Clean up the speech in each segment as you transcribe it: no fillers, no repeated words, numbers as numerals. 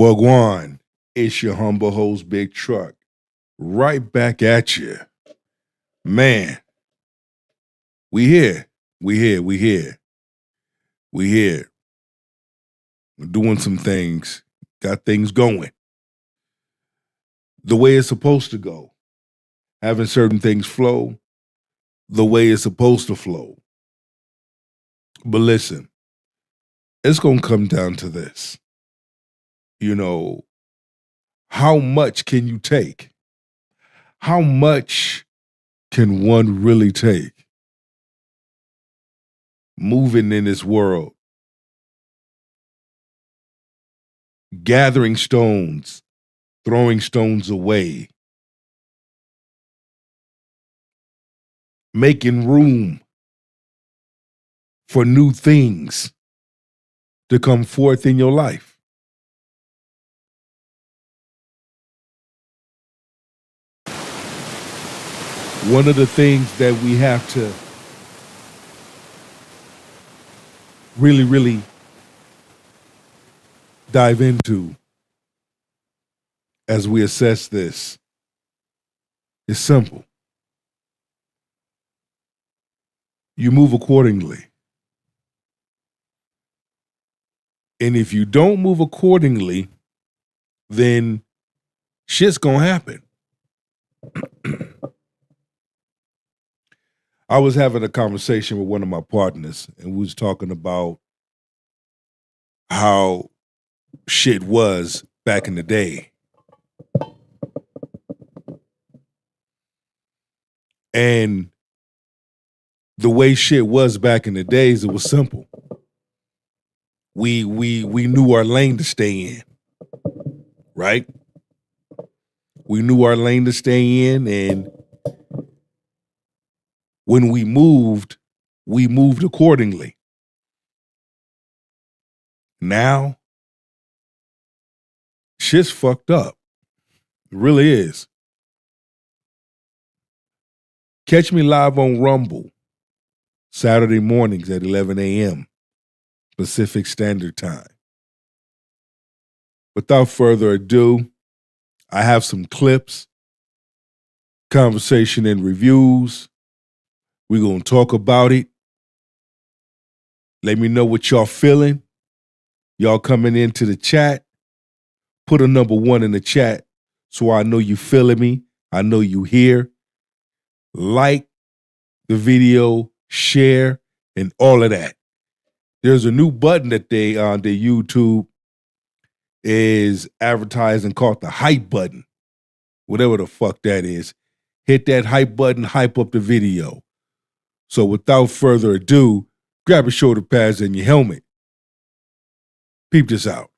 Wagwan, it's your humble host, Big Truck. Right back at you. Man, we here. We here. We here. We here. We're doing some things. Got things going. The way it's supposed to go. Having certain things flow the way it's supposed to flow. But listen, it's going to come down to this. You know, how much can you take? How much can one really take? Moving in this world, gathering stones, throwing stones away, making room for new things to come forth in your life. One of the things that we have to really dive into as we assess this is simple. You move accordingly. And if you don't move accordingly, then shit's gonna happen. I was having a conversation with one of my partners, and we was talking about how shit was back in the day. And the way shit was back in the days, it was simple. We knew our lane to stay in, right? We knew our lane to stay in, and when we moved accordingly. Now, shit's fucked up. It really is. Catch me live on Rumble, Saturday mornings at 11 a.m. Pacific Standard Time. Without further ado, I have some clips, conversation and reviews. We're going to talk about it. Let me know what y'all feeling. Y'all coming into the chat. Put a number 1 in the chat so I know you feeling me. I know you here. Like the video, share, and all of that. There's a new button that they on the YouTube is advertising called the hype button. Whatever the fuck that is. Hit that hype button, hype up the video. So without further ado, grab your shoulder pads and your helmet. Peep this out.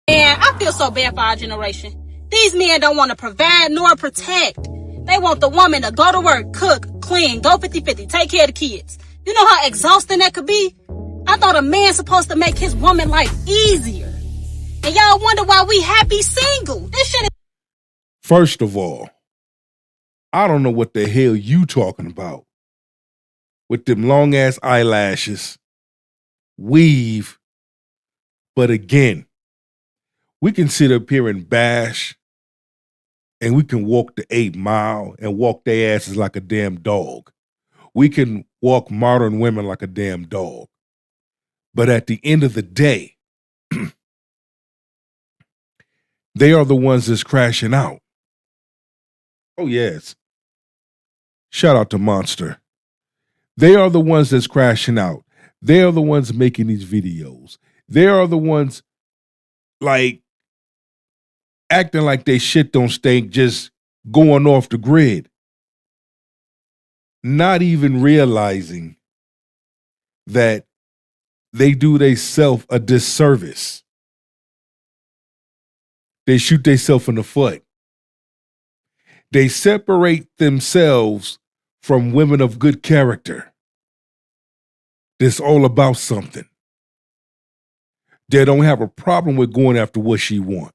And I feel so bad for our generation. These men don't want to provide nor protect. They want the woman to go to work, cook, clean, go 50-50, take care of the kids. You know how exhausting that could be? I thought a man's supposed to make his woman life easier. And y'all wonder why we happy single. This shit is... First of all, I don't know what the hell you talking about. With them long ass eyelashes, weave. But again, we can sit up here and bash, and we can walk the 8 Mile and walk their asses like a damn dog. We can walk modern women like a damn dog. But at the end of the day, they are the ones that's crashing out. Oh, yes. Shout out to Monster. They are the ones that's crashing out. They are the ones making these videos. They are the ones like acting like they shit don't stink, just going off the grid. Not even realizing that they do themselves a disservice. They shoot themselves in the foot. They separate themselves from women of good character. That's all about something. They don't have a problem with going after what she wants.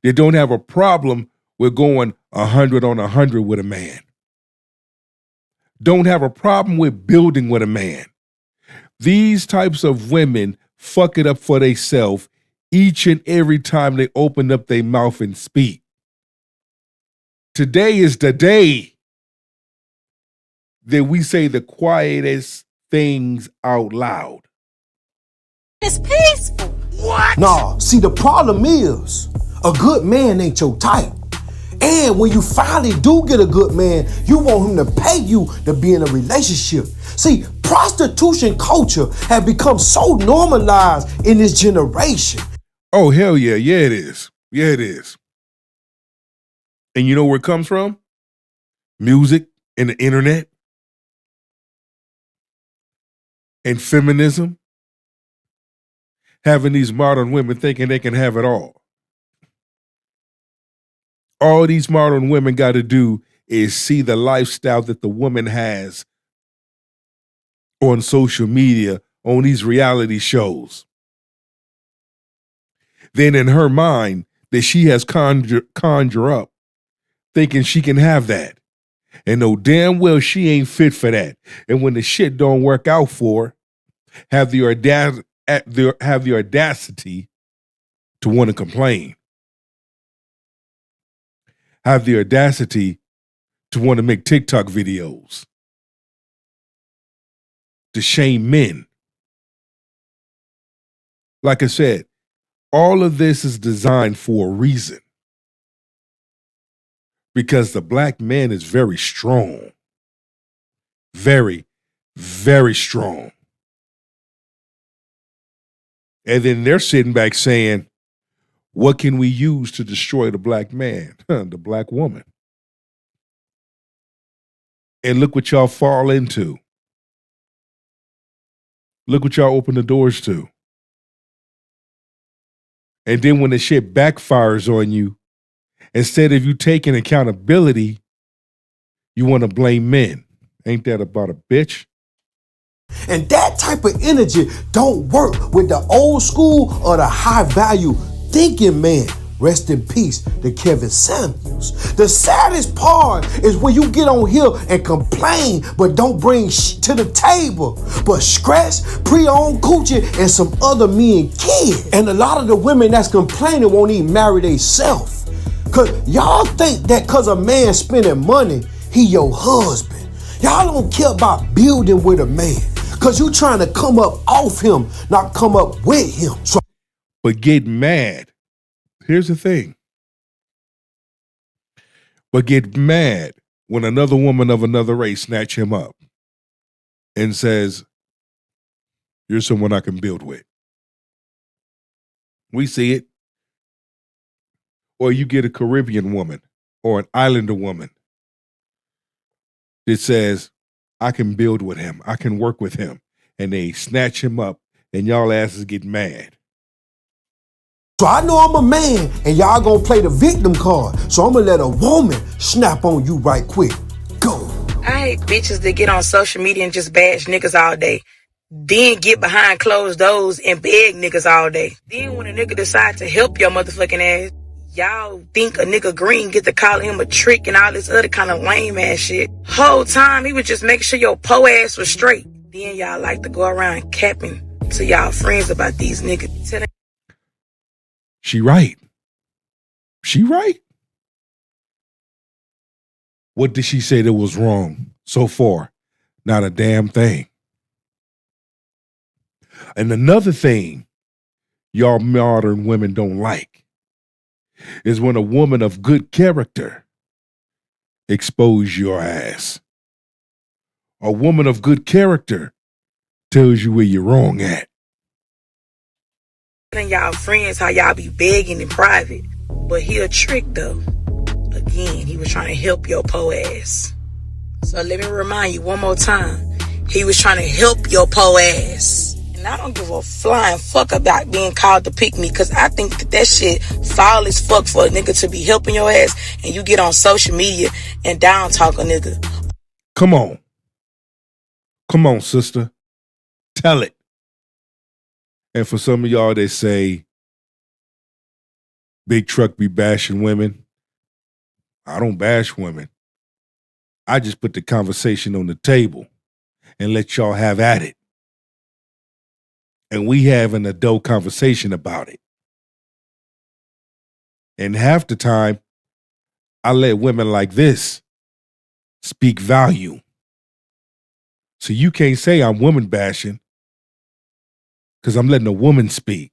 They don't have a problem with going 100 on 100 with a man. Don't have a problem with building with a man. These types of women fuck it up for theyself each and every time they open up their mouth and speak. Today is the day that we say the quietest things out loud. It's peaceful. What? Nah, see, the problem is a good man ain't your type. And when you finally do get a good man, you want him to pay you to be in a relationship. See, prostitution culture has become so normalized in this generation. Oh, hell yeah. Yeah, it is. Yeah, it is. And you know where it comes from? Music and the internet and feminism. Having these modern women thinking they can have it all. All these modern women got to do is see the lifestyle that the woman has on social media, on these reality shows. Then in her mind, that she has conjure up, thinking she can have that. And know damn well she ain't fit for that. And when the shit don't work out for her, have the audacity to want to complain. Have the audacity to want to make TikTok videos. To shame men. Like I said, all of this is designed for a reason. Because the black man is very strong. Very, very strong. And then they're sitting back saying, what can we use to destroy the black man? The black woman. And look what y'all fall into. Look what y'all open the doors to. And then when the shit backfires on you, instead of you taking accountability, you want to blame men. Ain't that about a bitch? And that type of energy don't work with the old school or the high value thinking man. Rest in peace to Kevin Samuels. The saddest part is when you get on here and complain, but don't bring shit to the table, but scratch, pre-owned coochie, and some other men kids. And a lot of the women that's complaining won't even marry themselves. Cause y'all think that cause a man spending money, he your husband. Y'all don't care about building with a man. Cause you trying to come up off him, not come up with him. So, but get mad. Here's the thing. But get mad when another woman of another race snatch him up and says, you're someone I can build with. We see it. Or you get a Caribbean woman or an Islander woman that says, I can build with him. I can work with him. And they snatch him up and y'all asses get mad. So I know I'm a man and y'all gonna play the victim card. So I'm gonna let a woman snap on you right quick. Go. I hate bitches that get on social media and just bash niggas all day. Then get behind closed doors and beg niggas all day. Then when a nigga decide to help your motherfucking ass, y'all think a nigga green get to call him a trick and all this other kind of lame ass shit. Whole time he was just making sure your po ass was straight. Then y'all like to go around capping to y'all friends about these niggas. She right. She right. What did she say that was wrong so far? Not a damn thing. And another thing y'all modern women don't like is when a woman of good character expose your ass. A woman of good character tells you where you're wrong at. And y'all friends how y'all be begging in private, but he a trick though. Again, he was trying to help your po ass. So let me remind you one more time, he was trying to help your po ass. And I don't give a flying fuck about being called to pick me, cause I think that shit foul as fuck for a nigga to be helping your ass and you get on social media and down talk a nigga. Come on. Come on, sister. Tell it. And for some of y'all that say, Big Truck be bashing women, I don't bash women. I just put the conversation on the table and let y'all have at it. and we have an adult conversation about it. And half the time, I let women like this speak value. So you can't say I'm woman bashing because I'm letting a woman speak.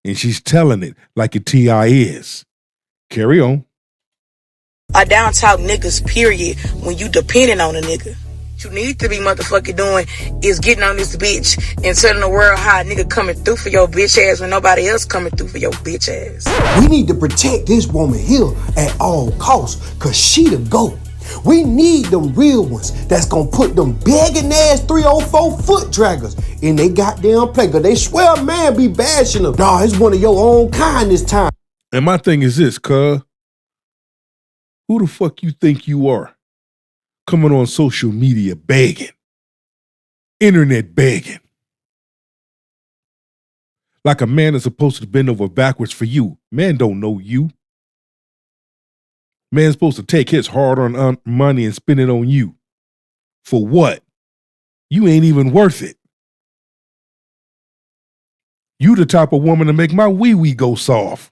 And she's telling it like a T.I. is. Carry on. I down talk niggas, period, when you depending on a nigga. What you need to be motherfucking doing is getting on this bitch and telling the world how a nigga coming through for your bitch ass when nobody else coming through for your bitch ass. We need to protect this woman here at all costs, cause she the GOAT. We need them real ones that's gonna put them begging ass 304 foot draggers in they goddamn play. Cause they swear a man be bashing them. Nah, it's one of your own kind this time. And my thing is this, cuz. Who the fuck you think you are? Coming on social media begging. Internet begging. Like a man is supposed to bend over backwards for you. Man don't know you. Man's supposed to take his hard-earned money and spend it on you. For what? You ain't even worth it. You the type of woman to make my wee-wee go soft.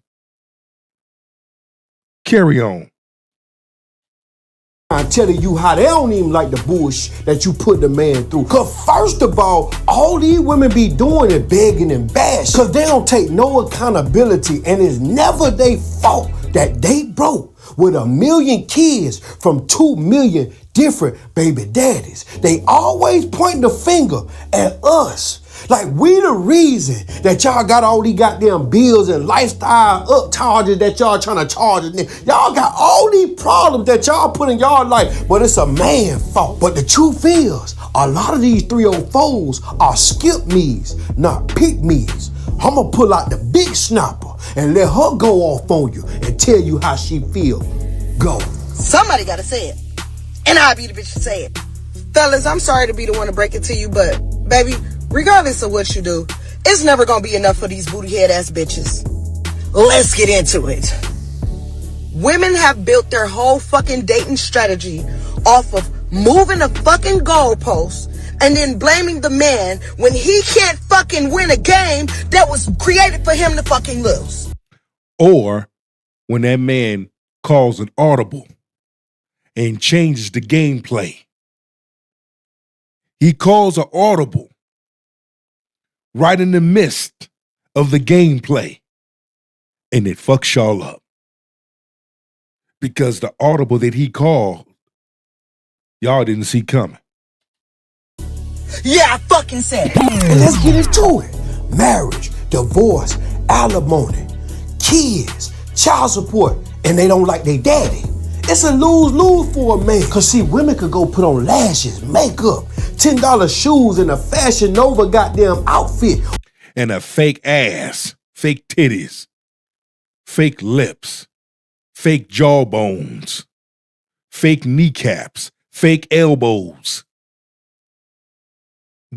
Carry on. I'm telling you how they don't even like the bullshit that you put the man through. Cause first of all these women be doing is begging and bashing. Cause they don't take no accountability, and it's never their fault that they broke with 1 million kids from 2 million different baby daddies. They always point the finger at us. Like we the reason that y'all got all these goddamn bills and lifestyle upcharges that y'all trying to charge. Y'all got all these problems that y'all put in y'all life, but it's a man's fault. But the truth is, a lot of these 304s are skip me's, not pick me's. I'ma pull out the big snapper and let her go off on you and tell you how she feel. Go. Somebody gotta say it. And I'll be the bitch to say it. Fellas, I'm sorry to be the one to break it to you, but baby, regardless of what you do, it's never gonna be enough for these booty head ass bitches. Let's get into it. Women have built their whole fucking dating strategy off of moving a fucking goalpost and then blaming the man when he can't fucking win a game that was created for him to fucking lose. Or when that man calls an audible and changes the gameplay. He calls an audible right in the midst of the gameplay, and it fucks y'all up. Because the audible that he called, y'all didn't see coming. Yeah, I fucking said it. And let's get into it. Marriage, divorce, alimony, kids, child support, and they don't like their daddy. It's a lose-lose for a man. Cause see, women could go put on lashes, makeup, $10 shoes, and a Fashion Nova goddamn outfit. And a fake ass, fake titties, fake lips, fake jawbones, fake kneecaps, fake elbows.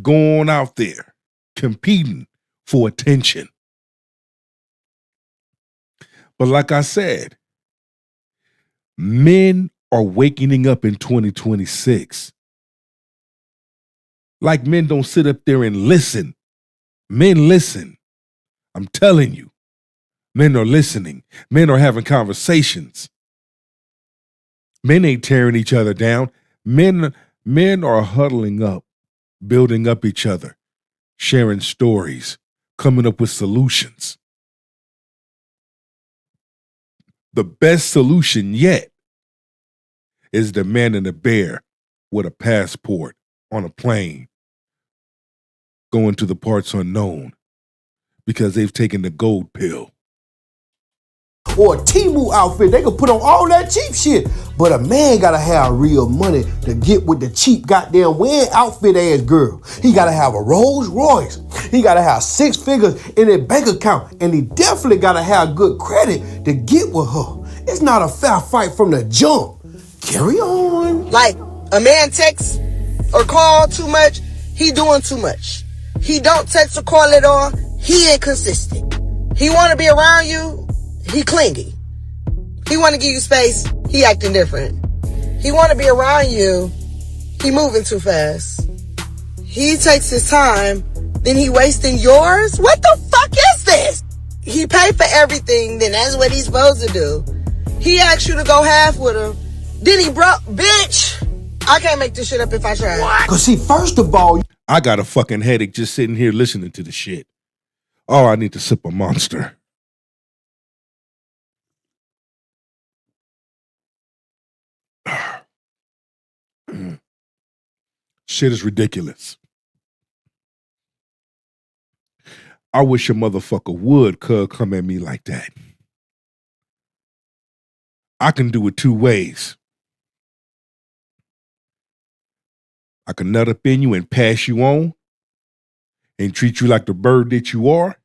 Going out there, competing for attention. But like I said, men are waking up in 2026. Like men don't sit up there and listen. Men listen. I'm telling you, men are listening. Men are having conversations. Men ain't tearing each other down. Men are huddling up, building up each other, sharing stories, coming up with solutions. The best solution yet is the man and the bear with a passport on a plane going to the parts unknown because they've taken the gold pill. Or a Temu outfit, they can put on all that cheap shit. But a man gotta have real money to get with the cheap goddamn wearing outfit ass girl. He gotta have a Rolls Royce. He gotta have 6 figures in his bank account. And he definitely gotta have good credit to get with her. It's not a fair fight from the jump. Carry on. Like, a man texts or call too much, he doing too much. He don't text or call at all, he inconsistent. He wanna be around you, he clingy. He want to give you space, he acting different. He want to be around you, he moving too fast. He takes his time, then he wasting yours? What the fuck is this? He paid for everything, then that's what he's supposed to do. He asked you to go half with him. Then he broke, bitch. I can't make this shit up if I try. What? Cause see, first of all, I got a fucking headache just sitting here listening to the shit. Oh, I need to sip a Monster. Shit is ridiculous. I wish a motherfucker would come at me like that. I can do it two ways. I can nut up in you and pass you on and treat you like the bird that you are.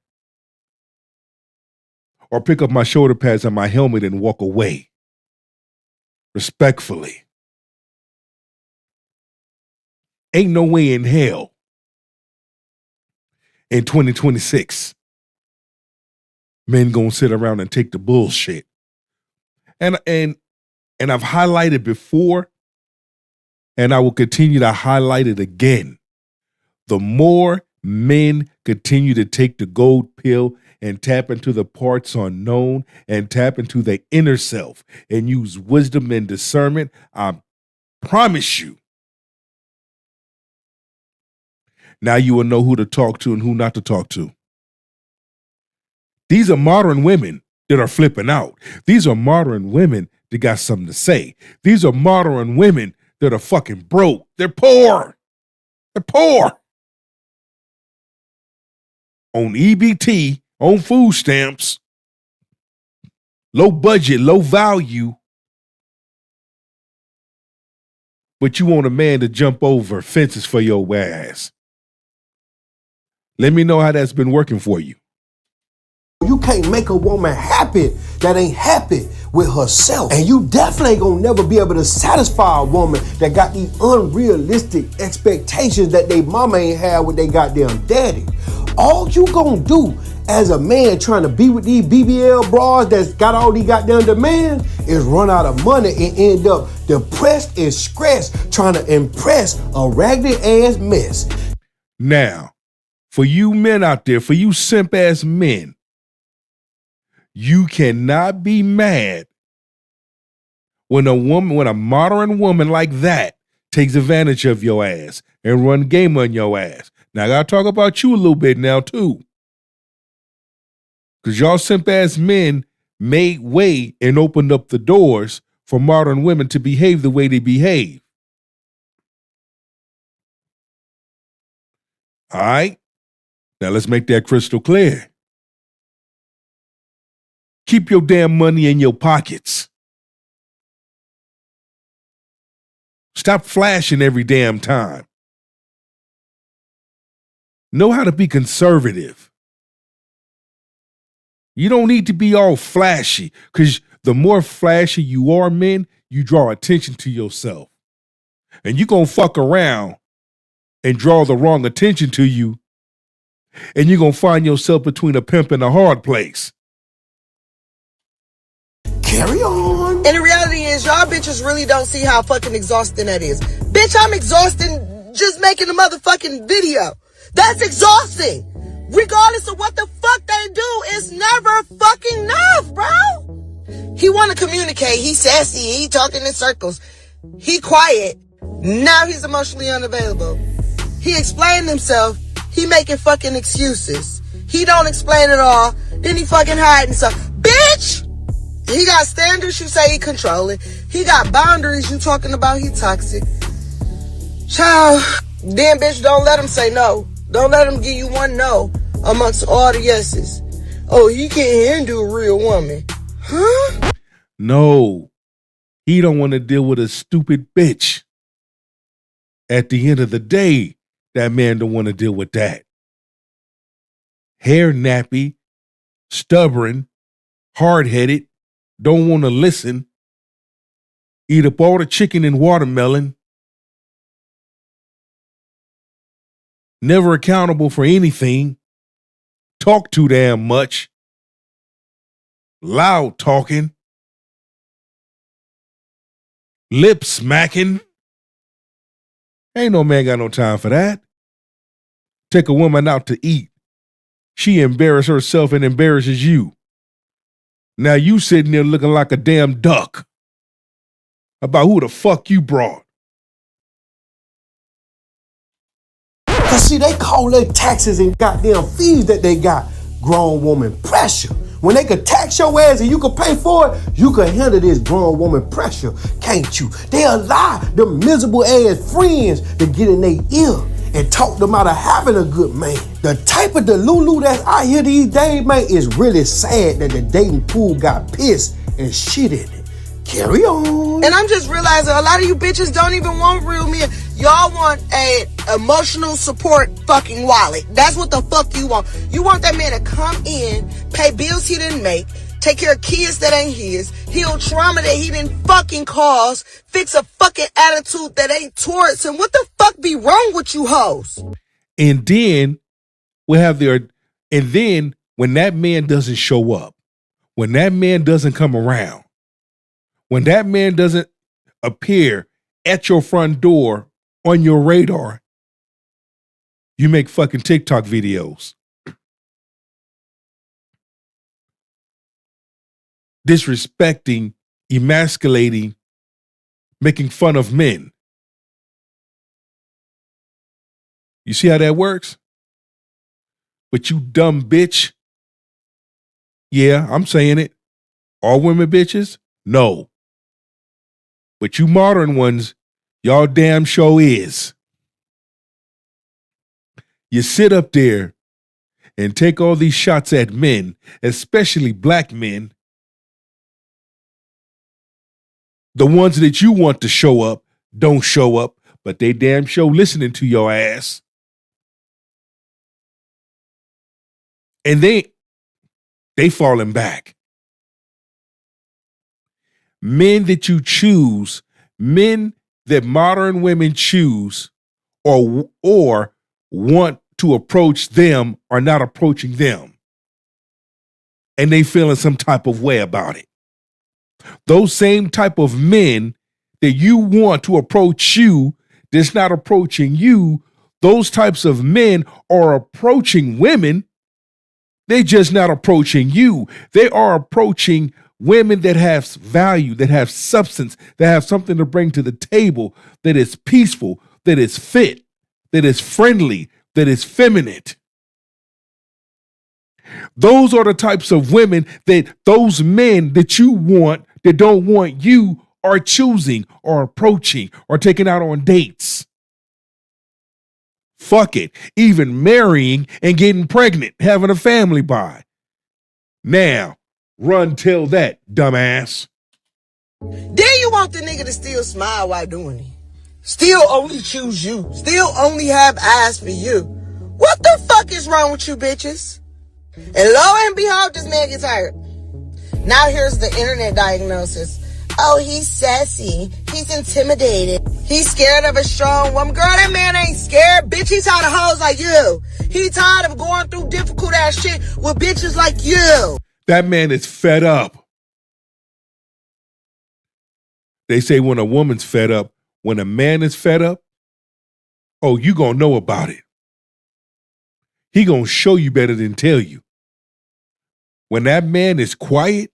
Or pick up my shoulder pads and my helmet and walk away. Respectfully. Ain't no way in hell in 2026 men gonna sit around and take the bullshit. And I've highlighted before, and I will continue to highlight it again. The more men continue to take the gold pill and tap into the parts unknown and tap into their inner self and use wisdom and discernment, I promise you, now you will know who to talk to and who not to talk to. These are modern women that are flipping out. These are modern women that got something to say. These are modern women that are fucking broke. They're poor. They're poor. On EBT, on food stamps, low budget, low value. But you want a man to jump over fences for your ass. Let me know how that's been working for you. you can't make a woman happy that ain't happy with herself. And you definitely ain't gonna never be able to satisfy a woman that got these unrealistic expectations that they mama ain't had with they goddamn daddy. All you gonna do as a man trying to be with these BBL bras that's got all these goddamn demands is run out of money and end up depressed and stressed trying to impress a raggedy ass mess. Now, for you men out there, for you simp ass men, you cannot be mad when a modern woman like that takes advantage of your ass and run game on your ass. Now, I gotta talk about you a little bit now, too. Because y'all simp ass men made way and opened up the doors for modern women to behave the way they behave. All right? Now, let's make that crystal clear. Keep your damn money in your pockets. Stop flashing every damn time. Know how to be conservative. You don't need to be all flashy, because the more flashy you are, men, you draw attention to yourself. And you're going to fuck around and draw the wrong attention to you, and you're going to find yourself between a pimp and a hard place. Carry on. And the reality is, y'all bitches really don't see how fucking exhausting that is. Bitch, I'm exhausting just making a motherfucking video. That's exhausting. Regardless of what the fuck they do, it's never fucking enough, bro. He want to communicate. He sassy. He talking in circles. He quiet. Now he's emotionally unavailable. He explained himself. He making fucking excuses. He don't explain it all. Then he fucking hiding stuff. Bitch! He got standards, you say he controlling. He got boundaries, you talking about he toxic. Child, then bitch, don't let him say no. Don't let him give you one no amongst all the yeses. Oh, he can't handle a real woman. Huh? No, he don't want to deal with a stupid bitch. At the end of the day, that man don't want to deal with that. Hair nappy, stubborn, hard-headed, don't want to listen, eat up all the chicken and watermelon, never accountable for anything, talk too damn much, loud talking, lip smacking. Ain't no man got no time for that. take a woman out to eat. She embarrasses herself and embarrasses you. Now you sitting there looking like a damn duck about who the fuck you brought. Cause see, they call their taxes and goddamn fees that they got grown woman pressure. When they could tax your ass and you could pay for it, you could handle this grown woman pressure, can't you? They allow them miserable ass friends to get in their ear and talk them out of having a good man. The type of Delulu that's out here these days, man, is really sad that the dating pool got pissed and shit in it. Carry on. And I'm just realizing a lot of you bitches don't even want real men. Y'all want a emotional support fucking wallet. That's what the fuck you want. You want that man to come in, pay bills he didn't make, take care of kids that ain't his, heal trauma that he didn't fucking cause, fix a fucking attitude that ain't towards him. What the fuck be wrong with you hoes? And then we have and then when that man doesn't show up, when that man doesn't come around, when that man doesn't appear at your front door on your radar, you make fucking TikTok videos. Disrespecting, emasculating, making fun of men. You see how that works? But you dumb bitch. Yeah, I'm saying it. All women bitches? No. But you modern ones, y'all damn sure is. You sit up there and take all these shots at men, especially black men. The ones that you want to show up don't show up, but they damn sure listening to your ass. And they falling back. Men that you choose, men that modern women choose or want to approach them are not approaching them. And they feeling some type of way about it. Those same type of men that you want to approach you, that's not approaching you, those types of men are approaching women. They're just not approaching you. They are approaching women that have value, that have substance, that have something to bring to the table, that is peaceful, that is fit, that is friendly, that is feminine. Those are the types of women that those men that you want, that don't want you, are choosing or approaching or taking out on dates. Fuck it. Even marrying and getting pregnant, having a family by. Now, run tell that, dumbass. Then you want the nigga to still smile while doing it. Still only choose you. Still only have eyes for you. What the fuck is wrong with you bitches? And lo and behold, this man gets hired. Now here's the internet diagnosis. Oh, he's sassy. He's intimidated. He's scared of a strong woman. Girl, that man ain't scared. Bitch, he's tired of hoes like you. He tired of going through difficult ass shit with bitches like you. That man is fed up. They say when a woman's fed up, when a man is fed up, oh, you gonna know about it. He gonna show you better than tell you. When that man is quiet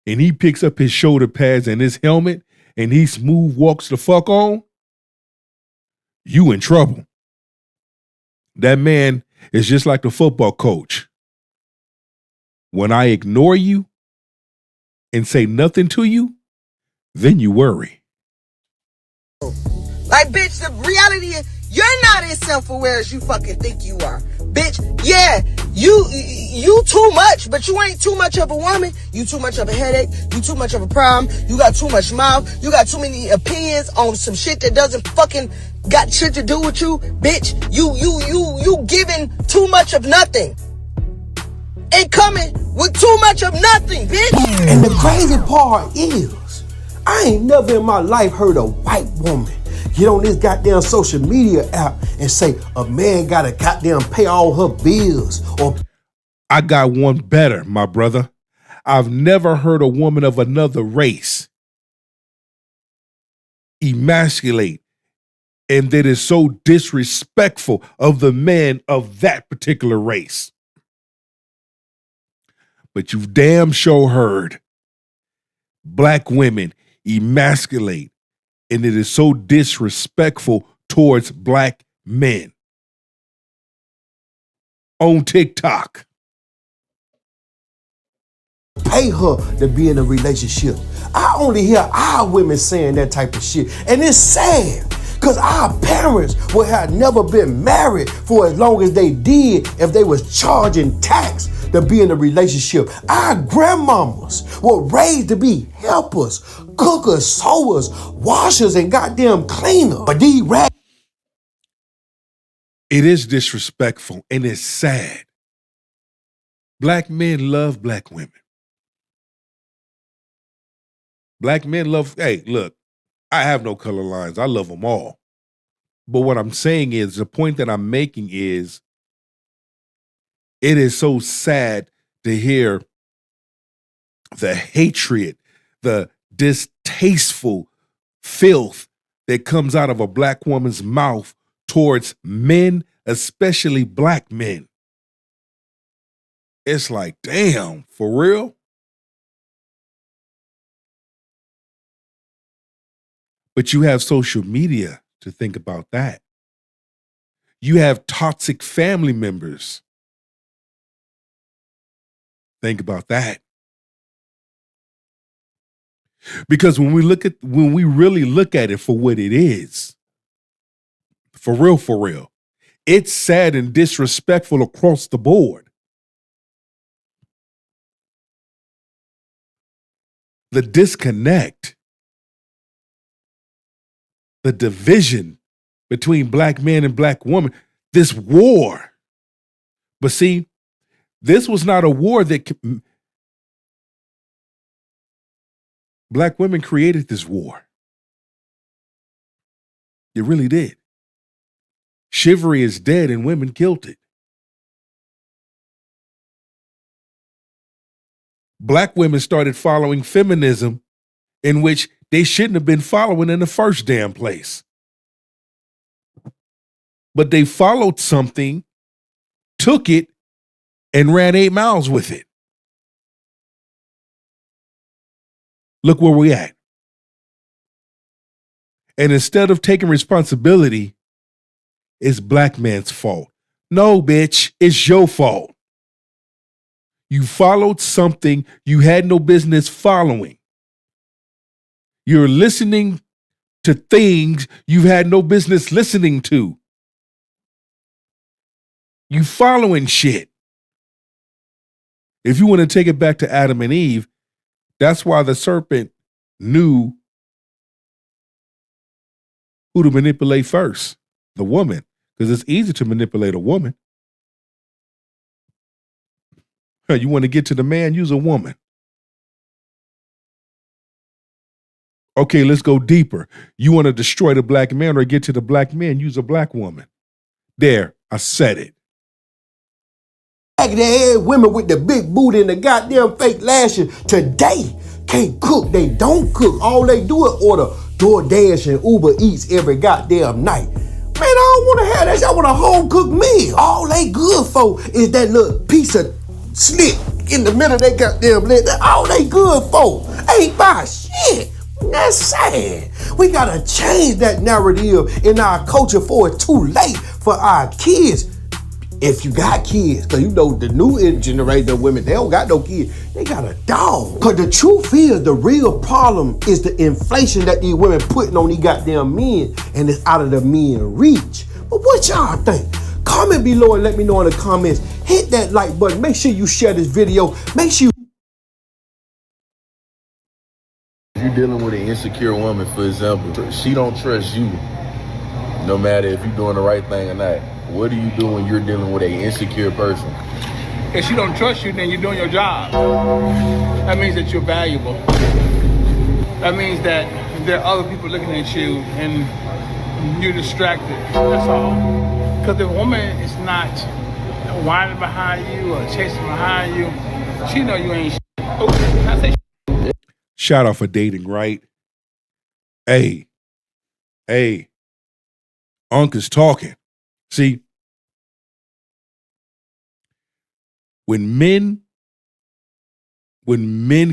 and he picks up his shoulder pads and his helmet and he smooth walks the fuck on, you in trouble. That man is just like the football coach. When I ignore you and say nothing to you, then you worry. Like, bitch, the reality is you're not as self-aware as you fucking think you are. Bitch, yeah, you too much, but you ain't too much of a woman. You too much of a headache. You too much of a problem. You got too much mouth. You got too many opinions on some shit that doesn't fucking got shit to do with you. Bitch, you giving too much of nothing. And coming with too much of nothing, bitch. And the crazy part is, I ain't never in my life heard a white woman get on this goddamn social media app and say a man gotta goddamn pay all her bills. Or I got one better, my brother. I've never heard a woman of another race emasculate and that is so disrespectful of the men of that particular race. But you've damn sure heard black women emasculate, and it is so disrespectful towards black men. On TikTok. Pay her to be in a relationship. I only hear our women saying that type of shit. And it's sad. Because our parents would have never been married for as long as they did if they was charging tax to be in a relationship. Our grandmamas were raised to be helpers, cookers, sewers, washers, and goddamn cleaners. But these rag. It is disrespectful and it's sad. Black men love black women. Black men love, hey, look, I have no color lines. I love them all. But what I'm saying is, the point that I'm making is, it is so sad to hear the hatred, the distasteful filth that comes out of a black woman's mouth towards men, especially black men. It's like, damn, for real? But you have social media to think about that. You have toxic family members. Think about that. Because when we really look at it for what it is, for real, it's sad and disrespectful across the board. The disconnect, the division between black men and black women, this war. But see, this was not a war that black women created this war. It really did. Chivalry is dead and women killed it. Black women started following feminism in which they shouldn't have been following in the first damn place. But they followed something, took it, and ran 8 miles with it. Look where we at. And instead of taking responsibility, it's black man's fault. No, bitch, it's your fault. You followed something you had no business following. You're listening to things you've had no business listening to. You following shit. If you want to take it back to Adam and Eve, that's why the serpent knew who to manipulate first, the woman, because it's easy to manipulate a woman. You want to get to the man, use a woman. Okay, let's go deeper. You want to destroy the black man or get to the black man, use a black woman. There, I said it. They women with the big booty and the goddamn fake lashes today can't cook. They don't cook. All they do is order DoorDash and Uber Eats every goddamn night. Man, I don't want to have that. I want a home cooked meal. All they good for is that little piece of slit in the middle of that goddamn leg. That's all they good for. Ain't buy shit. That's sad. We gotta change that narrative in our culture before it's too late for our kids. If you got kids, because you know the new generation of women, they don't got no kids. They got a dog. Because the truth is, the real problem is the inflation that these women putting on these goddamn men, and it's out of the men reach. But what y'all think? Comment below and let me know in the comments. Hit that like button. Make sure you share this video. Make sure you... If you're dealing with an insecure woman, for example, she don't trust you, no matter if you're doing the right thing or not. What do you do when you're dealing with an insecure person? If she don't trust you, then you're doing your job. That means that you're valuable. That means that there are other people looking at you and you're distracted. That's all. Because the woman is not whining behind you or chasing behind you. She know you ain't shit. Okay, I say shit. Shout out for dating, right? Hey, Unc is talking. See, when men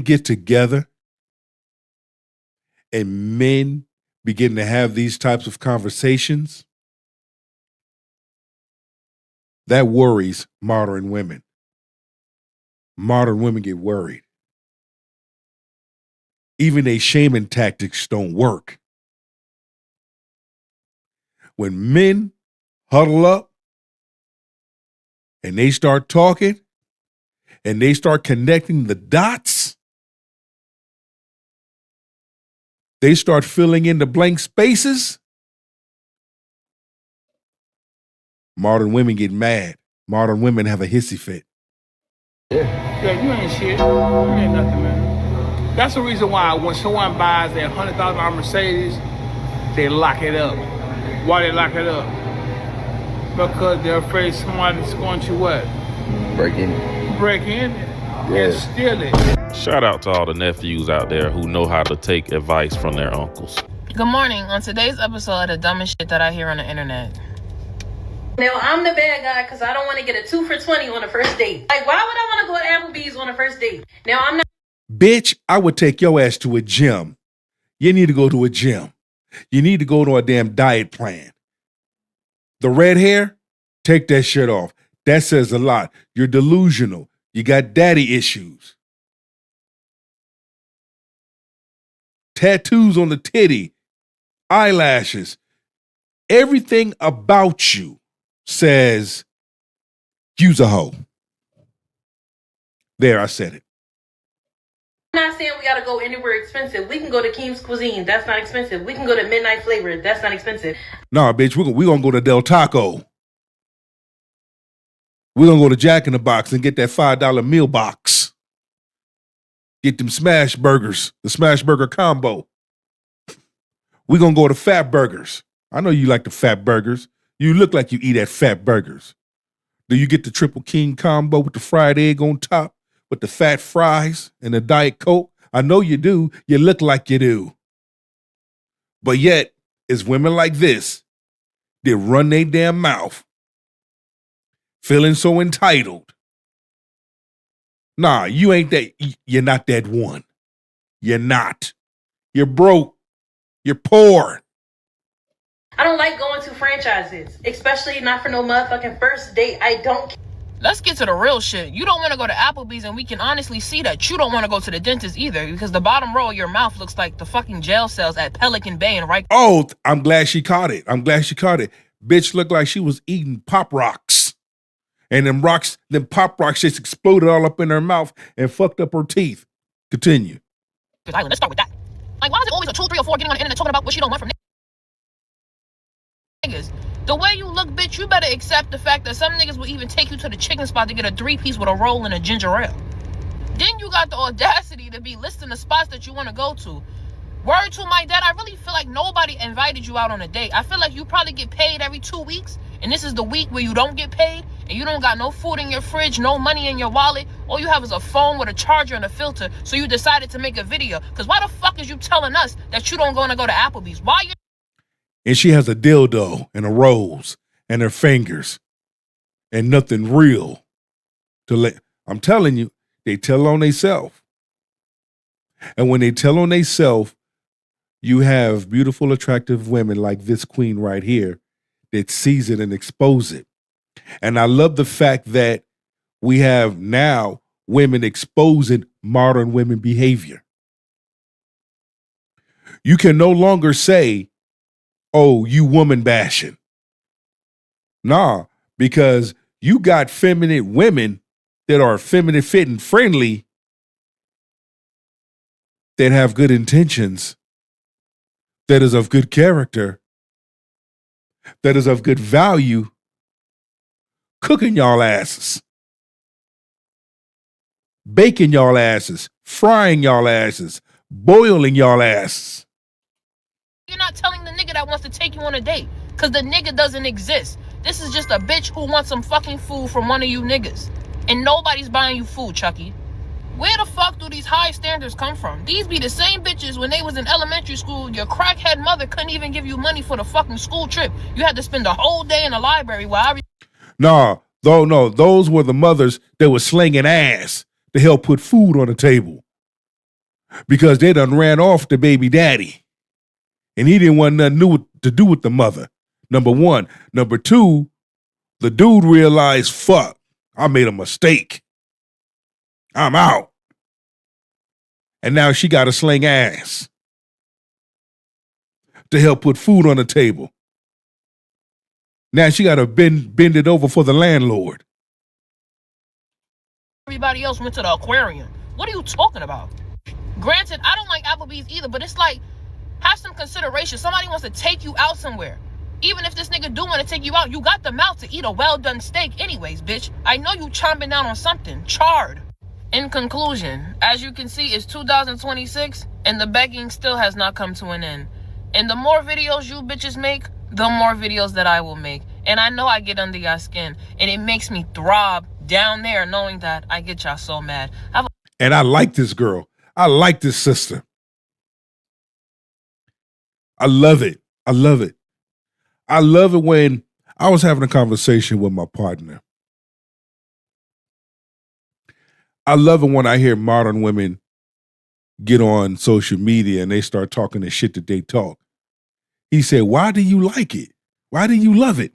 get together and men begin to have these types of conversations, that worries modern women. Modern women get worried. Even their shaming tactics don't work. When men huddle up and they start talking and they start connecting the dots, they start filling in the blank spaces, modern women get mad. Modern women have a hissy fit. Yeah, you ain't shit. You ain't nothing, man. That's the reason why when someone buys a $100,000 Mercedes, they lock it up. Why they lock it up? Because they're afraid somebody's going to what? Break in. Break in and steal it. Shout out to all the nephews out there who know how to take advice from their uncles. Good morning. On today's episode of the dumbest shit that I hear on the internet. Now, I'm the bad guy because I don't want to get a 2 for $20 on the first date. Like, why would I want to go to Applebee's on the first date? Now, I'm not... Bitch, I would take your ass to a gym. You need to go to a gym. You need to go to a damn diet plan. The red hair, take that shit off. That says a lot. You're delusional. You got daddy issues. Tattoos on the titty, eyelashes. Everything about you says, use a hoe. There, I said it. I'm not saying we gotta go anywhere expensive. We can go to Keem's Cuisine. That's not expensive. We can go to Midnight Flavor. That's not expensive. Nah, bitch, we're gonna go to Del Taco. We're gonna go to Jack in the Box and get that $5 meal box. Get them smash burgers, the smash burger combo. We're gonna go to Fat Burgers. I know you like the Fat Burgers. You look like you eat at Fat Burgers. Do you get the Triple King combo with the fried egg on top, with the fat fries and the Diet Coke? I know you do. You look like you do. But yet, it's women like this that run their damn mouth, feeling so entitled. Nah, you ain't that. You're not that one. You're not. You're broke. You're poor. I don't like going to franchises, especially not for no motherfucking first date. I don't. Let's get to the real shit. You don't want to go to Applebee's, and we can honestly see that you don't want to go to the dentist either, because the bottom row of your mouth looks like the fucking jail cells at Pelican Bay and right. Oh, I'm glad she caught it. Bitch looked like she was eating Pop Rocks. And them Pop Rocks just exploded all up in her mouth and fucked up her teeth. Continue. Let's start with that. Like, why is it always a 2, 3, or 4 getting on the internet talking about what she don't want from niggas? The way you look, bitch, you better accept the fact that some niggas will even take you to the chicken spot to get a 3-piece with a roll and a ginger ale. Then you got the audacity to be listing the spots that you want to go to. Word to my dad, I really feel like nobody invited you out on a date. I feel like you probably get paid every 2 weeks, and this is the week where you don't get paid, and you don't got no food in your fridge, no money in your wallet. All you have is a phone with a charger and a filter, so you decided to make a video. Because why the fuck is you telling us that you don't want to go to Applebee's? Why you... And she has a dildo and a rose and her fingers and nothing real to let. I'm telling you, they tell on themselves. And when they tell on themselves, you have beautiful, attractive women like this queen right here that sees it and expose it. And I love the fact that we have now women exposing modern women behavior. You can no longer say, oh, you woman bashing. Nah, because you got feminine women that are feminine fit and friendly that have good intentions, that is of good character, that is of good value, cooking y'all asses, baking y'all asses, frying y'all asses, boiling y'all asses. You're not telling the nigga that wants to take you on a date, because the nigga doesn't exist. This is just a bitch who wants some fucking food from one of you niggas. And nobody's buying you food, Chucky. Where the fuck do these high standards come from? These be the same bitches when they was in elementary school. Your crackhead mother couldn't even give you money for the fucking school trip. You had to spend the whole day in the library while No, those were the mothers that were slinging ass to help put food on the table because they done ran off the baby daddy and he didn't want nothing new to do with the mother. Number one. Number two, the dude realized, fuck, I made a mistake. I'm out. And now she got to sling ass to help put food on the table. Now she got to bend it over for the landlord. everybody else went to the aquarium. What are you talking about? Granted, I don't like Applebee's either, but it's like, have some consideration. Somebody wants to take you out somewhere. Even if this nigga do want to take you out, you got the mouth to eat a well-done steak anyways, bitch. I know you chomping down on something. Charred. In conclusion, as you can see, it's 2026 and the begging still has not come to an end. And the more videos you bitches make, the more videos that I will make. And I know I get under your skin. And it makes me throb down there knowing that I get y'all so mad. And I like this girl. I like this sister. I love it. I love it. I love it when I was having a conversation with my partner. I love it when I hear modern women get on social media and they start talking the shit that they talk. He said, why do you like it? Why do you love it?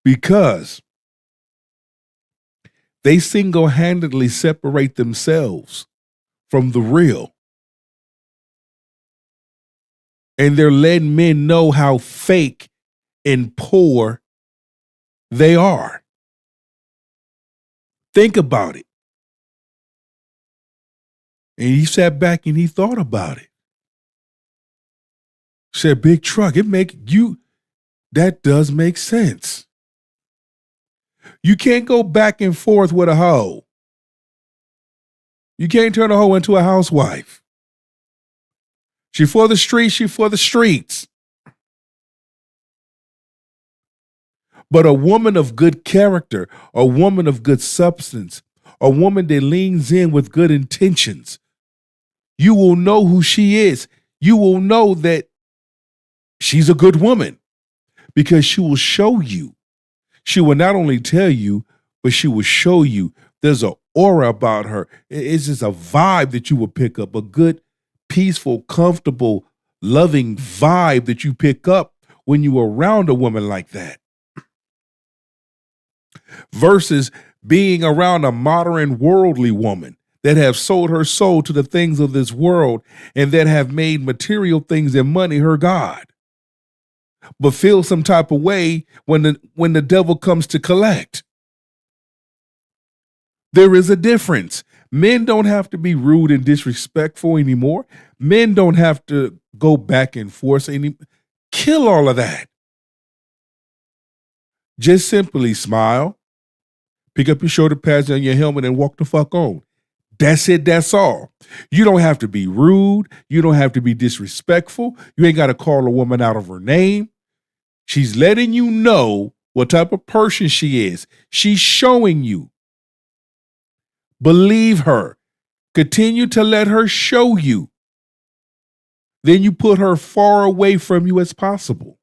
Because they single-handedly separate themselves from the real. And they're letting men know how fake and poor they are. Think about it. And he sat back and he thought about it. Said, Big Truck, that does make sense. You can't go back and forth with a hoe. You can't turn a hoe into a housewife. She for the streets, she for the streets. But a woman of good character, a woman of good substance, a woman that leans in with good intentions, you will know who she is. You will know that she's a good woman because she will show you. She will not only tell you, but she will show you. There's an aura about her. It's just a vibe that you will pick up, a good, peaceful, comfortable, loving vibe that you pick up when you're around a woman like that. Versus being around a modern, worldly woman that have sold her soul to the things of this world and that have made material things and money her God. But feel some type of way when the devil comes to collect. There is a difference. Men don't have to be rude and disrespectful anymore. Men don't have to go back and forth anymore. Kill all of that. Just simply smile, pick up your shoulder pads on your helmet and walk the fuck on. That's it. That's all. You don't have to be rude. You don't have to be disrespectful. You ain't got to call a woman out of her name. She's letting you know what type of person she is. She's showing you. Believe her. Continue to let her show you. Then you put her far away from you as possible.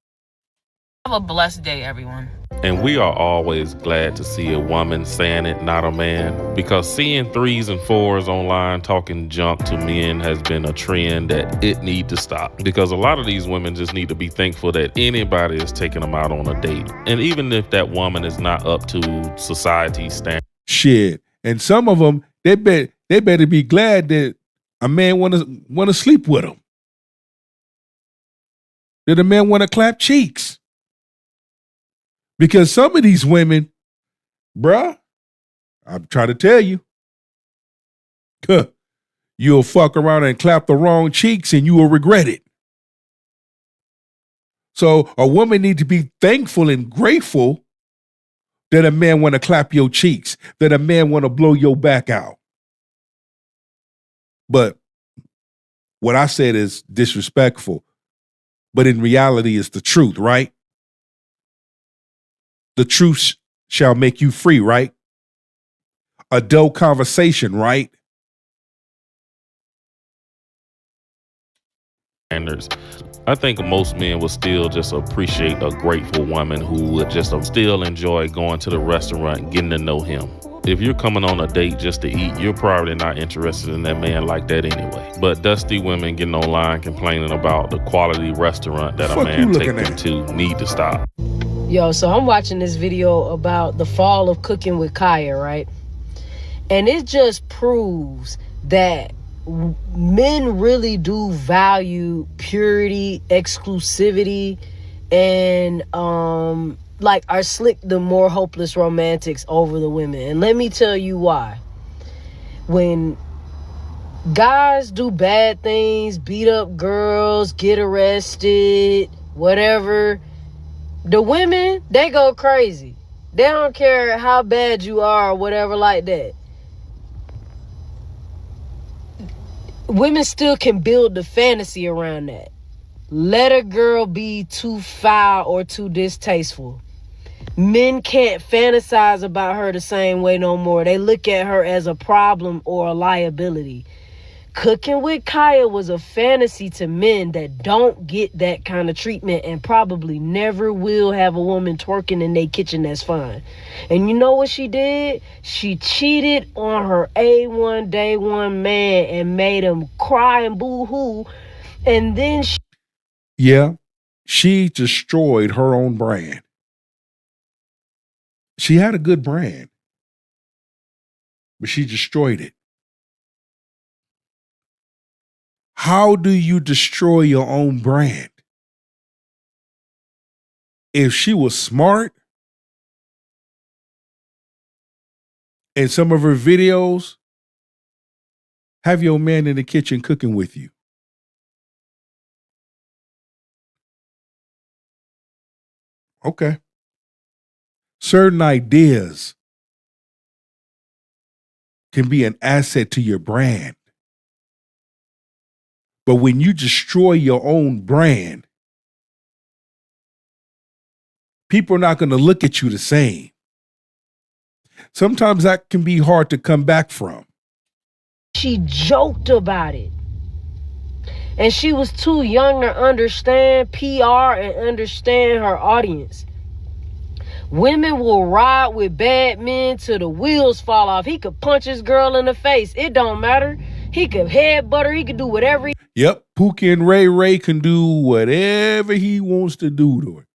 Have a blessed day, everyone. And we are always glad to see a woman saying it, not a man, because seeing 3s and 4s online talking junk to men has been a trend that it need to stop. Because a lot of these women just need to be thankful that anybody is taking them out on a date. And even if that woman is not up to society's standards. Shit. And some of them, they better be glad that a man want to sleep with them. That a man want to clap cheeks. Because some of these women, bruh, I'm trying to tell you, you'll fuck around and clap the wrong cheeks and you will regret it. So a woman needs to be thankful and grateful that a man want to clap your cheeks, that a man want to blow your back out. But what I said is disrespectful, but in reality it's the truth, right? The truth shall make you free, right? adult conversation, right? Standards. I think most men would still just appreciate a grateful woman who would just still enjoy going to the restaurant and getting to know him. If you're coming on a date just to eat, you're probably not interested in that man like that anyway. But dusty women getting online complaining about the quality restaurant that a man take them to need to stop. Yo, so I'm watching this video about the fall of Cooking with Kaya, right? And it just proves that men really do value purity, exclusivity, and like are slick the more hopeless romantics over the women. And let me tell you why. When guys do bad things, beat up girls, get arrested, whatever, the women, they go crazy. They don't care how bad you are or whatever like that. Women still can build the fantasy around that. Let a girl be too foul or too distasteful. Men can't fantasize about her the same way no more. They look at her as a problem or a liability. Cooking with Kaya was a fantasy to men that don't get that kind of treatment and probably never will have a woman twerking in their kitchen that's fine. And you know what she did? She cheated on her A1 day one man and made him cry and boo-hoo. And then she destroyed her own brand. She had a good brand, but she destroyed it. How do you destroy your own brand? If she was smart in some of her videos, have your man in the kitchen cooking with you. Okay. Certain ideas can be an asset to your brand. But when you destroy your own brand, people are not going to look at you the same. Sometimes that can be hard to come back from. She joked about it. And she was too young to understand PR and understand her audience. Women will ride with bad men till the wheels fall off. He could punch his girl in the face. It don't matter. He could headbutt her. He could do whatever. Yep, Pookie and Ray Ray can do whatever he wants to do to her.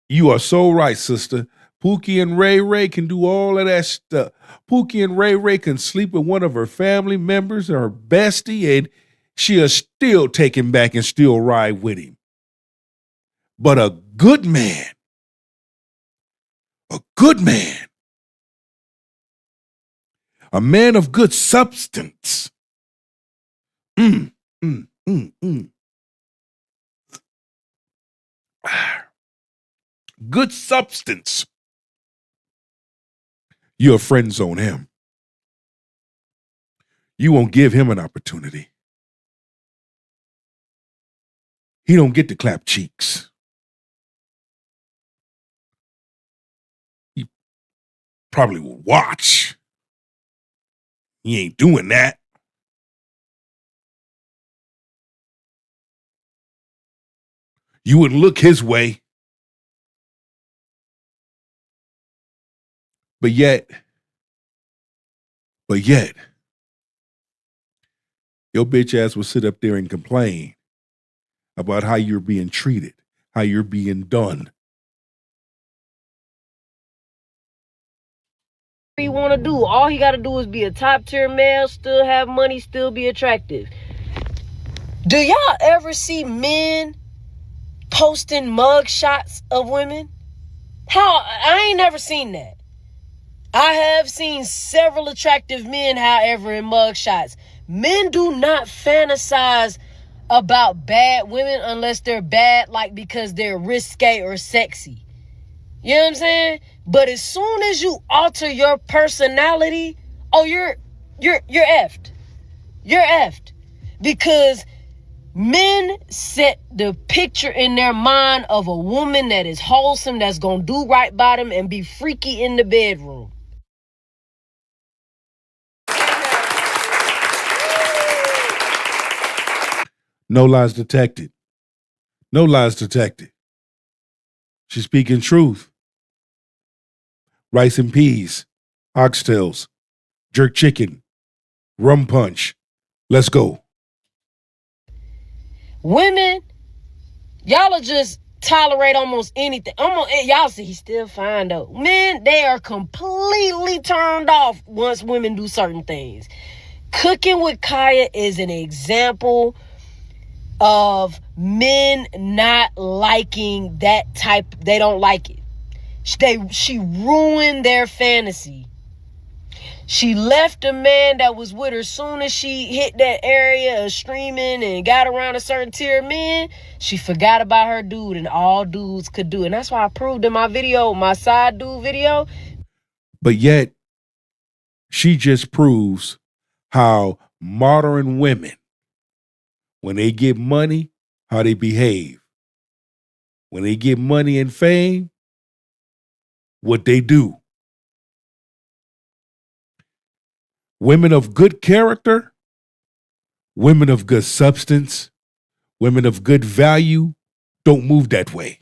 You are so right, sister. Pookie and Ray Ray can do all of that stuff. Pookie and Ray Ray can sleep with one of her family members or her bestie, and she'll still take him back and still ride with him. But a good man, a man of good substance, good substance. You're a friend zone him. You won't give him an opportunity. He don't get to clap cheeks. He probably will watch. He ain't doing that. You wouldn't look his way. But yet, your bitch ass will sit up there and complain about how you're being treated, how you're being done. He want to do. All he got to do is be a top tier male, still have money, still be attractive. Do y'all ever see men posting mug shots of women? I ain't never seen that. I have seen several attractive men, however, in mug shots. Men do not fantasize about bad women unless they're bad, like because they're risque or sexy. You know what I'm saying? But as soon as you alter your personality, oh, you're effed. You're effed. Because men set the picture in their mind of a woman that is wholesome, that's gonna do right by them and be freaky in the bedroom. No lies detected. No lies detected. She's speaking truth. Rice and peas, oxtails, jerk chicken, rum punch. Let's go. Women, y'all will just tolerate almost anything. Y'all see he's still fine though. Men, they are completely turned off once women do certain things. Cooking with Kaya is an example of men not liking that type. They don't like it. She ruined their fantasy. She left a man that was with her soon as she hit that area of streaming and got around a certain tier of men. She forgot about her dude, and all dudes could do it. And that's why I proved in my video, my side dude video. But yet, she just proves how modern women, when they get money, how they behave. When they get money and fame, what they do. Women of good character, women of good substance, women of good value don't move that way.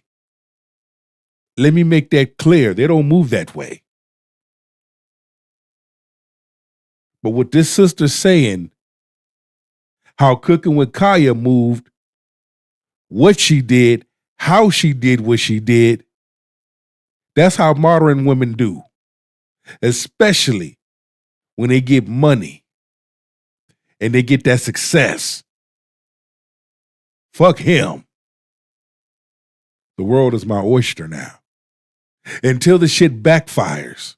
Let me make that clear. They don't move that way. But what this sister's saying, how Cooking with Kaya moved, what she did, how she did what she did, that's how modern women do. Especially when they get money and they get that success. Fuck him. The world is my oyster now. Until the shit backfires.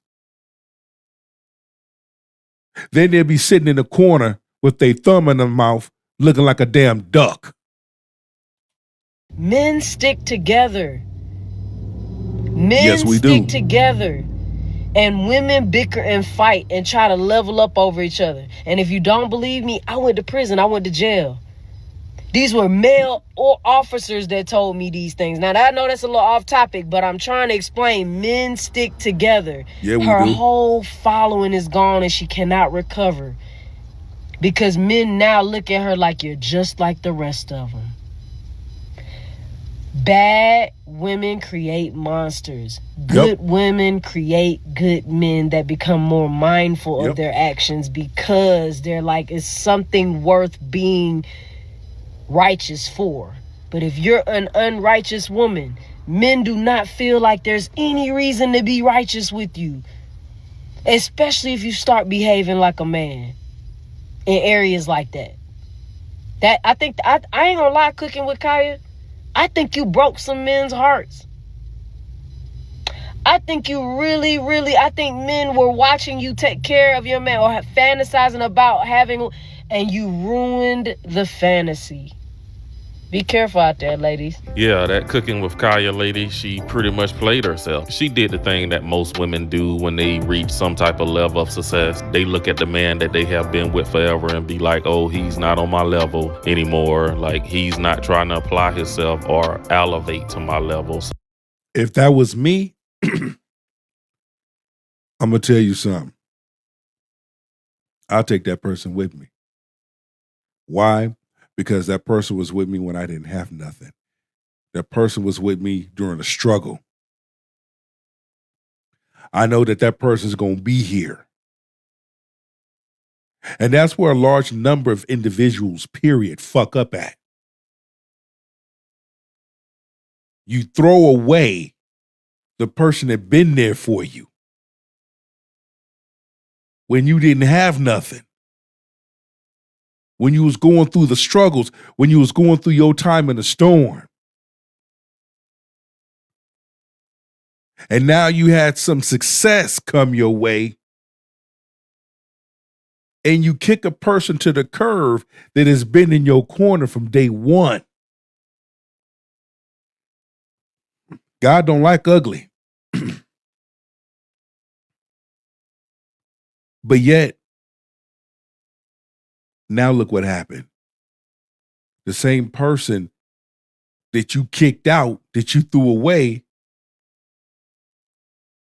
Then they'll be sitting in the corner with their thumb in their mouth looking like a damn duck. Men stick together. Men Yes, we stick do. together. And women bicker and fight and try to level up over each other. And if you don't believe me, I went to prison. I went to jail. These were male officers that told me these things. Now, I know that's a little off topic, but I'm trying to explain. Men stick together. Yeah, we Her do. whole following is gone and she cannot recover. Because men now look at her like you're just like the rest of them. Bad women create monsters. Good women create good men that become more mindful of their actions because they're like, it's something worth being righteous for. But if you're an unrighteous woman, men do not feel like there's any reason to be righteous with you. Especially if you start behaving like a man in areas like that. I ain't gonna lie, Cooking with Kaya, I think you broke some men's hearts. I think you I think men were watching you take care of your man or fantasizing about having, and you ruined the fantasy. Be careful out there, ladies. Yeah, that Cooking with Kaya lady, she pretty much played herself. She did the thing that most women do when they reach some type of level of success. They look at the man that they have been with forever and be like, oh, he's not on my level anymore. Like, he's not trying to apply himself or elevate to my levels. If that was me, I'm going to tell you something. I'll take that person with me. Why? Because that person was with me when I didn't have nothing. That person was with me during a struggle. I know that person's going to be here. And that's where a large number of individuals, period, fuck up at. You throw away the person that been there for you when you didn't have nothing. When you was going through the struggles, when you was going through your time in the storm. And now you had some success come your way. And you kick a person to the curb that has been in your corner from day one. God don't like ugly. But yet, now look what happened. The same person that you kicked out, that you threw away,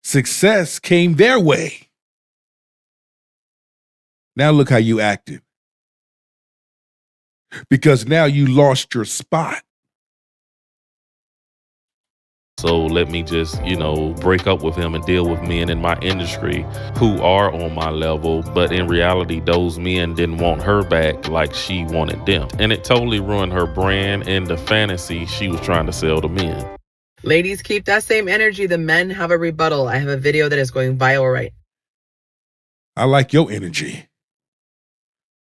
success came their way. Now look how you acted. because now you lost your spot. So let me just, break up with him and deal with men in my industry who are on my level. But in reality, those men didn't want her back like she wanted them. And it totally ruined her brand and the fantasy she was trying to sell to men. Ladies, keep that same energy. The men have a rebuttal. I have a video that is going viral right. I like your energy.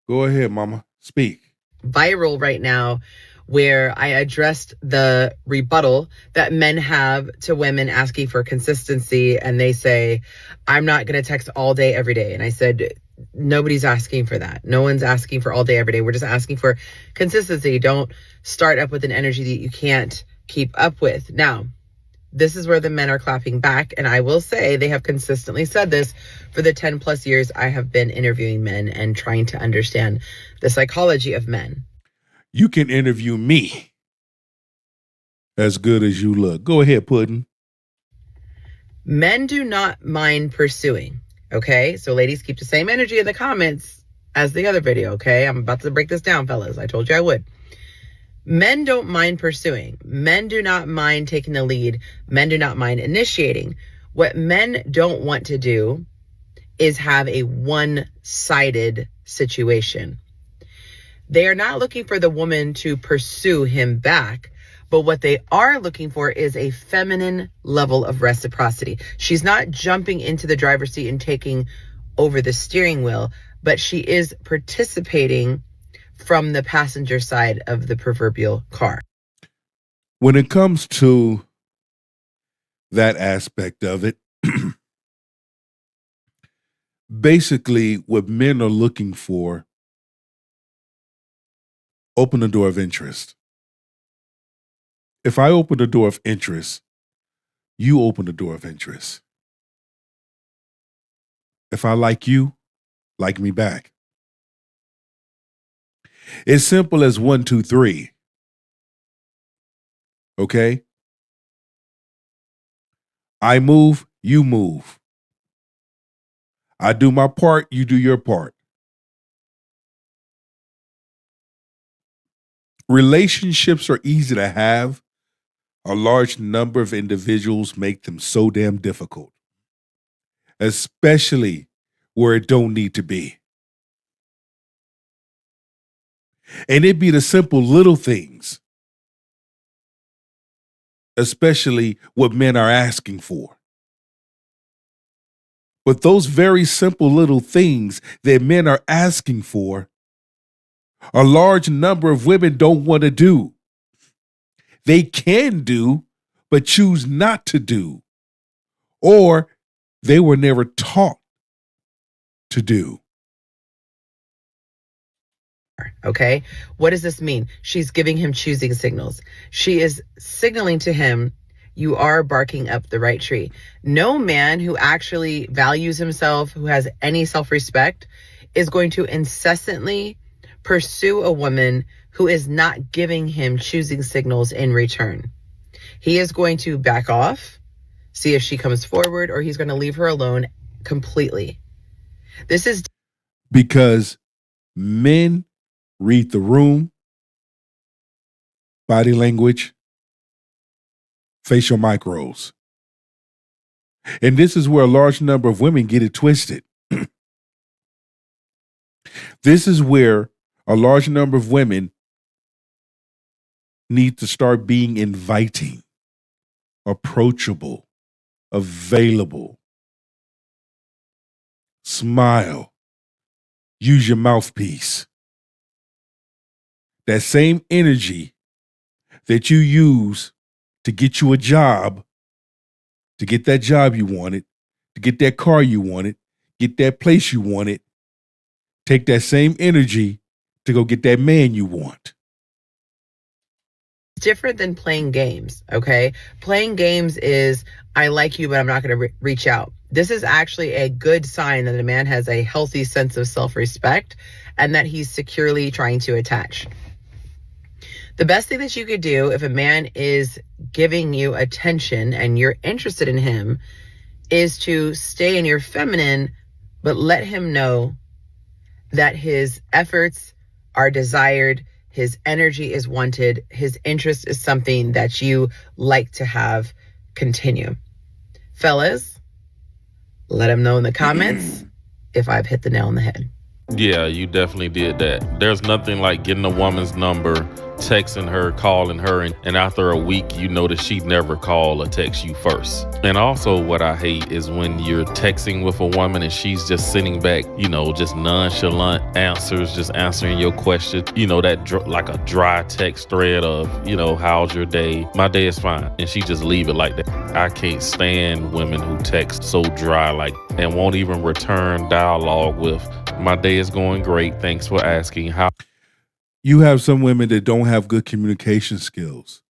Go ahead, mama. Speak. Viral right now, where I addressed the rebuttal that men have to women asking for consistency. And they say, I'm not going to text all day, every day. And I said, nobody's asking for that. No one's asking for all day, every day. We're just asking for consistency. Don't start up with an energy that you can't keep up with. Now, this is where the men are clapping back. And I will say they have consistently said this for the 10 plus years I have been interviewing men and trying to understand the psychology of men. You can interview me as good as you look. Go ahead, Puddin'. Men do not mind pursuing, okay? So ladies, keep the same energy in the comments as the other video, okay? I'm about to break this down, fellas. I told you I would. Men don't mind pursuing. Men do not mind taking the lead. Men do not mind initiating. What men don't want to do is have a one-sided situation. They are not looking for the woman to pursue him back, but what they are looking for is a feminine level of reciprocity. She's not jumping into the driver's seat and taking over the steering wheel, but she is participating from the passenger side of the proverbial car. When it comes to that aspect of it, basically what men are looking for, open the door of interest. If I open the door of interest, you open the door of interest. If I like you, like me back. It's simple as 1, 2, 3. Okay? I move, you move. I do my part, you do your part. Relationships are easy to have. A large number of individuals make them so damn difficult, especially where it don't need to be. And it be the simple little things, especially what men are asking for. But those very simple little things that men are asking for, a large number of women don't want to do. They can do, but choose not to do. Or they were never taught to do. Okay, what does this mean? She's giving him choosing signals. She is signaling to him, you are barking up the right tree. No man who actually values himself, who has any self-respect, is going to incessantly pursue a woman who is not giving him choosing signals in return. He is going to back off, see if she comes forward, or he's going to leave her alone completely. This is because men read the room, body language, facial micros. And this is where a large number of women get it twisted. This is where a large number of women need to start being inviting, approachable, available. Smile. Use your mouthpiece. That same energy that you use to get you a job, to get that job you wanted, to get that car you wanted, get that place you wanted, take that same energy to go get that man you want. different than playing games, okay? Playing games is, I like you, but I'm not going to reach out. This is actually a good sign that a man has a healthy sense of self-respect and that he's securely trying to attach. The best thing that you could do if a man is giving you attention and you're interested in him is to stay in your feminine, but let him know that his efforts are desired, His energy is wanted. His interest is something that you like to have continue. Fellas, let him know in the comments if I've hit the nail on the head. Yeah, you definitely did that. There's nothing like getting a woman's number, texting her, calling her, and after a week, you notice she never call or text you first. And also what I hate is when you're texting with a woman and she's just sitting back, just nonchalant answers, just answering your question, that like a dry text thread of, how's your day? My day is fine. And she just leave it like that. I can't stand women who text so dry and won't even return dialogue with, my day is going great. Thanks for asking. How? You have some women that don't have good communication skills,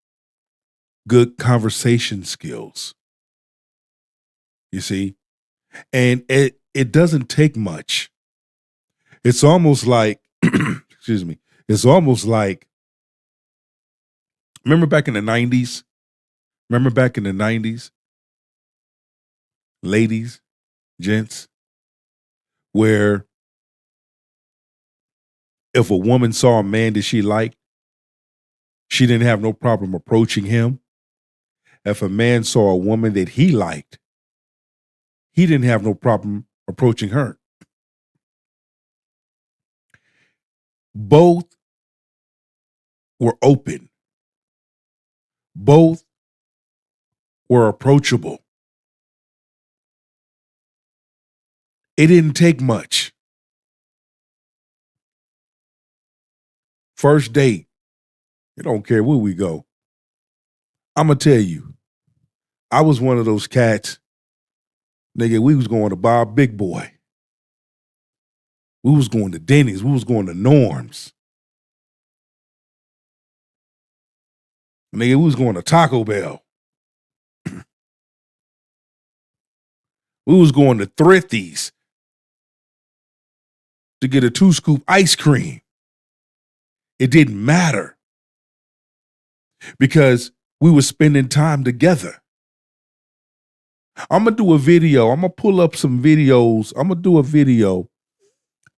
good conversation skills. You see? And it doesn't take much. It's almost like, excuse me, it's almost like, remember back in the 90s? Ladies, gents, where if a woman saw a man that she liked, she didn't have no problem approaching him. If a man saw a woman that he liked, he didn't have no problem approaching her. Both were open. Both were approachable. It didn't take much. First date, it don't care where we go. I'm going to tell you, I was one of those cats, nigga, we was going to Bob Big Boy. We was going to Denny's. We was going to Norm's. Nigga, we was going to Taco Bell. We was going to Thrifty's to get a 2-scoop ice cream. It didn't matter because we were spending time together. I'm going to do a video. I'm going to pull up some videos. I'm going to do a video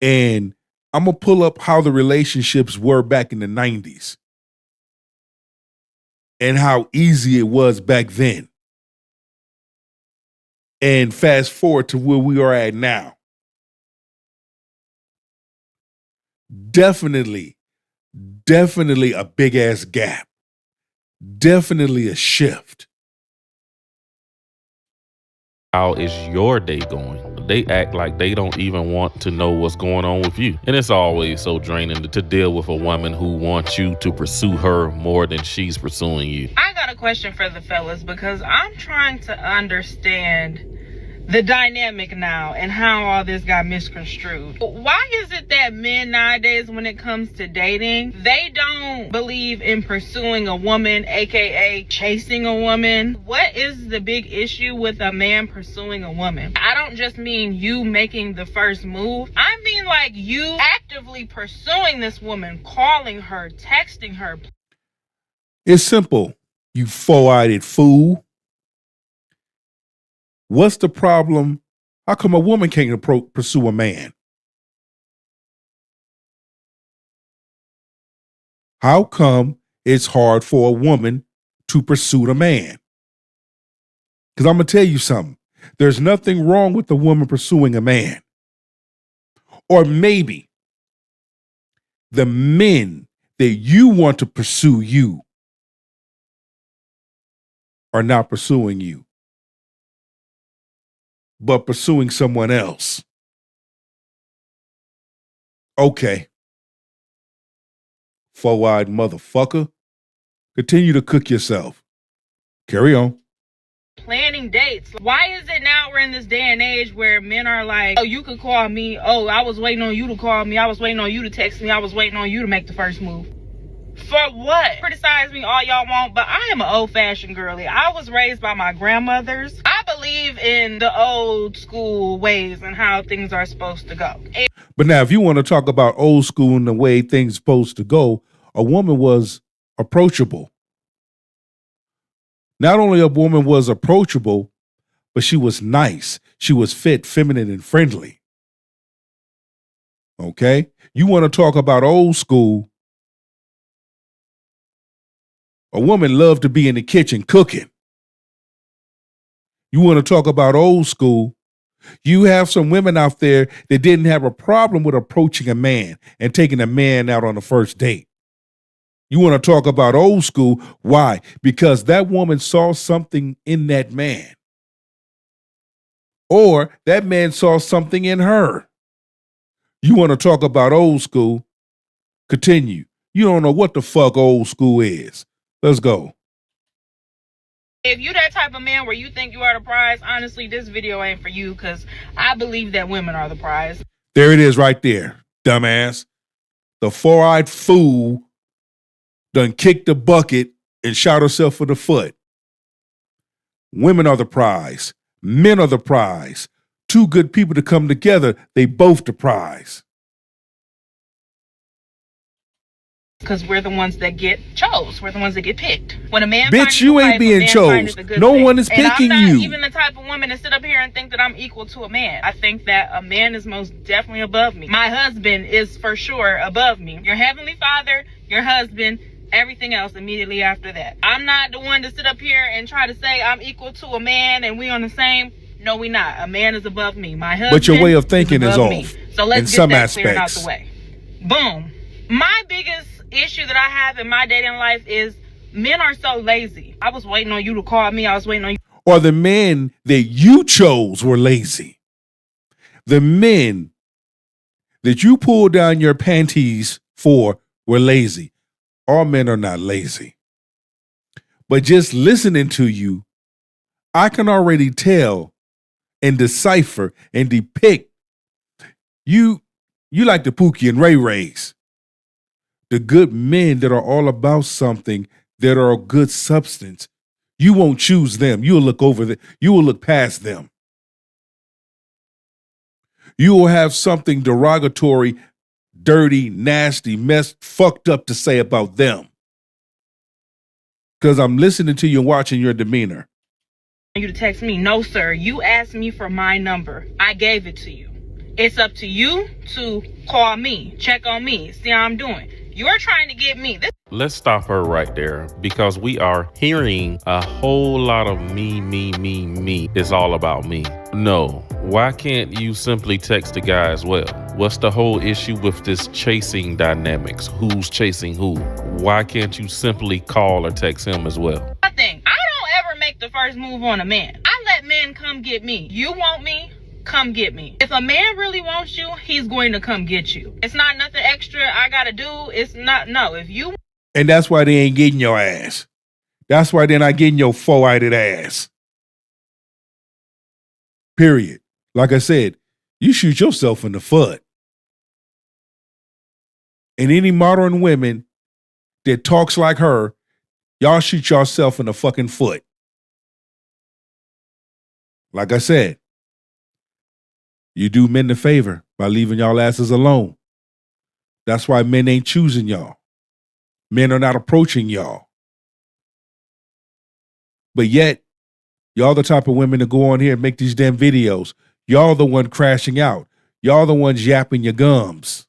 and I'm going to pull up how the relationships were back in the 90s and how easy it was back then. And fast forward to where we are at now. Definitely a big ass gap. Definitely a shift. How is your day going? They act like they don't even want to know what's going on with you. And it's always so draining to deal with a woman who wants you to pursue her more than she's pursuing you. I got a question for the fellas because I'm trying to understand the dynamic now and how all this got misconstrued. Why is it that men nowadays, when it comes to dating, they don't believe in pursuing a woman, aka chasing a woman? What is the big issue with a man pursuing a woman? I don't just mean you making the first move. I mean like you actively pursuing this woman, calling her, texting her. It's simple, you four-eyed fool. What's the problem? How come a woman can't pursue a man? How come it's hard for a woman to pursue a man? Because I'm going to tell you something. There's nothing wrong with a woman pursuing a man. Or maybe the men that you want to pursue you are not pursuing you, but pursuing someone else. Okay. Four-eyed motherfucker. Continue to cook yourself. Carry on. Planning dates. Why is it now we're in this day and age where men are like, oh, you could call me. Oh, I was waiting on you to call me. I was waiting on you to text me. I was waiting on you to make the first move. For what? Criticize me all y'all want, but I am an old-fashioned girly. I was raised by my grandmothers. I believe in the old school ways and how things are supposed to go. But now, if you want to talk about old school and the way things are supposed to go, a woman was approachable. Not only a woman was approachable, but she was nice. She was fit, feminine, and friendly. Okay? You want to talk about old school, A woman loves to be in the kitchen cooking. You want to talk about old school? You have some women out there that didn't have a problem with approaching a man and taking a man out on the first date. You want to talk about old school? Why? Because that woman saw something in that man. Or that man saw something in her. You want to talk about old school? Continue. You don't know what the fuck old school is. Let's go. If you that type of man where you think you are the prize, honestly, this video ain't for you, because I believe that women are the prize. There it is right there, dumbass. The four-eyed fool done kicked the bucket and shot herself in the foot. Women are the prize. Men are the prize. Two good people to come together, they both the prize. Because we're the ones that get chose. We're the ones that get picked. When a man Bitch, you ain't being chose. No one is picking I'm not you. even the type of woman to sit up here and think that I'm equal to a man. I think that a man is most definitely above me. My husband is for sure above me. Your heavenly father, your husband, everything else immediately after that. I'm not the one to sit up here and try to say I'm equal to a man and we on the same. No, we not. A man is above me. My husband. But your way of thinking is off. Me. So let's in get some that cleared out aspects. the way. Boom. My biggest issue that I have in my dating life is men are so lazy. I was waiting on you to call me. I was waiting on you. Or the men that you chose were lazy. The men that you pulled down your panties for were lazy. All men are not lazy. But just listening to you, I can already tell and decipher and depict you like the Pookie and Ray Rays. The good men that are all about something, that are a good substance. You won't choose them. You'll look over them. You will look past them. You will have something derogatory, dirty, nasty, messed, fucked up to say about them. Because I'm listening to you and watching your demeanor. You to text me. No, sir. You asked me for my number. I gave it to you. It's up to you to call me, check on me, see how I'm doing. You're trying to get me. Let's stop her right there, because we are hearing a whole lot of me. It's all about me. No, why can't you simply text the guy as well? What's the whole issue with this chasing dynamics? Who's chasing who? Why can't you simply call or text him as well? Nothing. I don't ever make the first move on a man. I let men come get me. You want me? Come get me. If a man really wants you, he's going to come get you. It's not nothing extra I gotta do. It's not, no. If you. And that's why they ain't getting your ass. That's why they're not getting your four-eyed ass. Period. Like I said, you shoot yourself in the foot. And any modern women that talks like her, y'all shoot yourself in the fucking foot. Like I said, you do men the favor by leaving y'all asses alone. That's why men ain't choosing y'all. Men are not approaching y'all. But yet, y'all the type of women to go on here and make these damn videos. Y'all the one crashing out. Y'all the ones yapping your gums.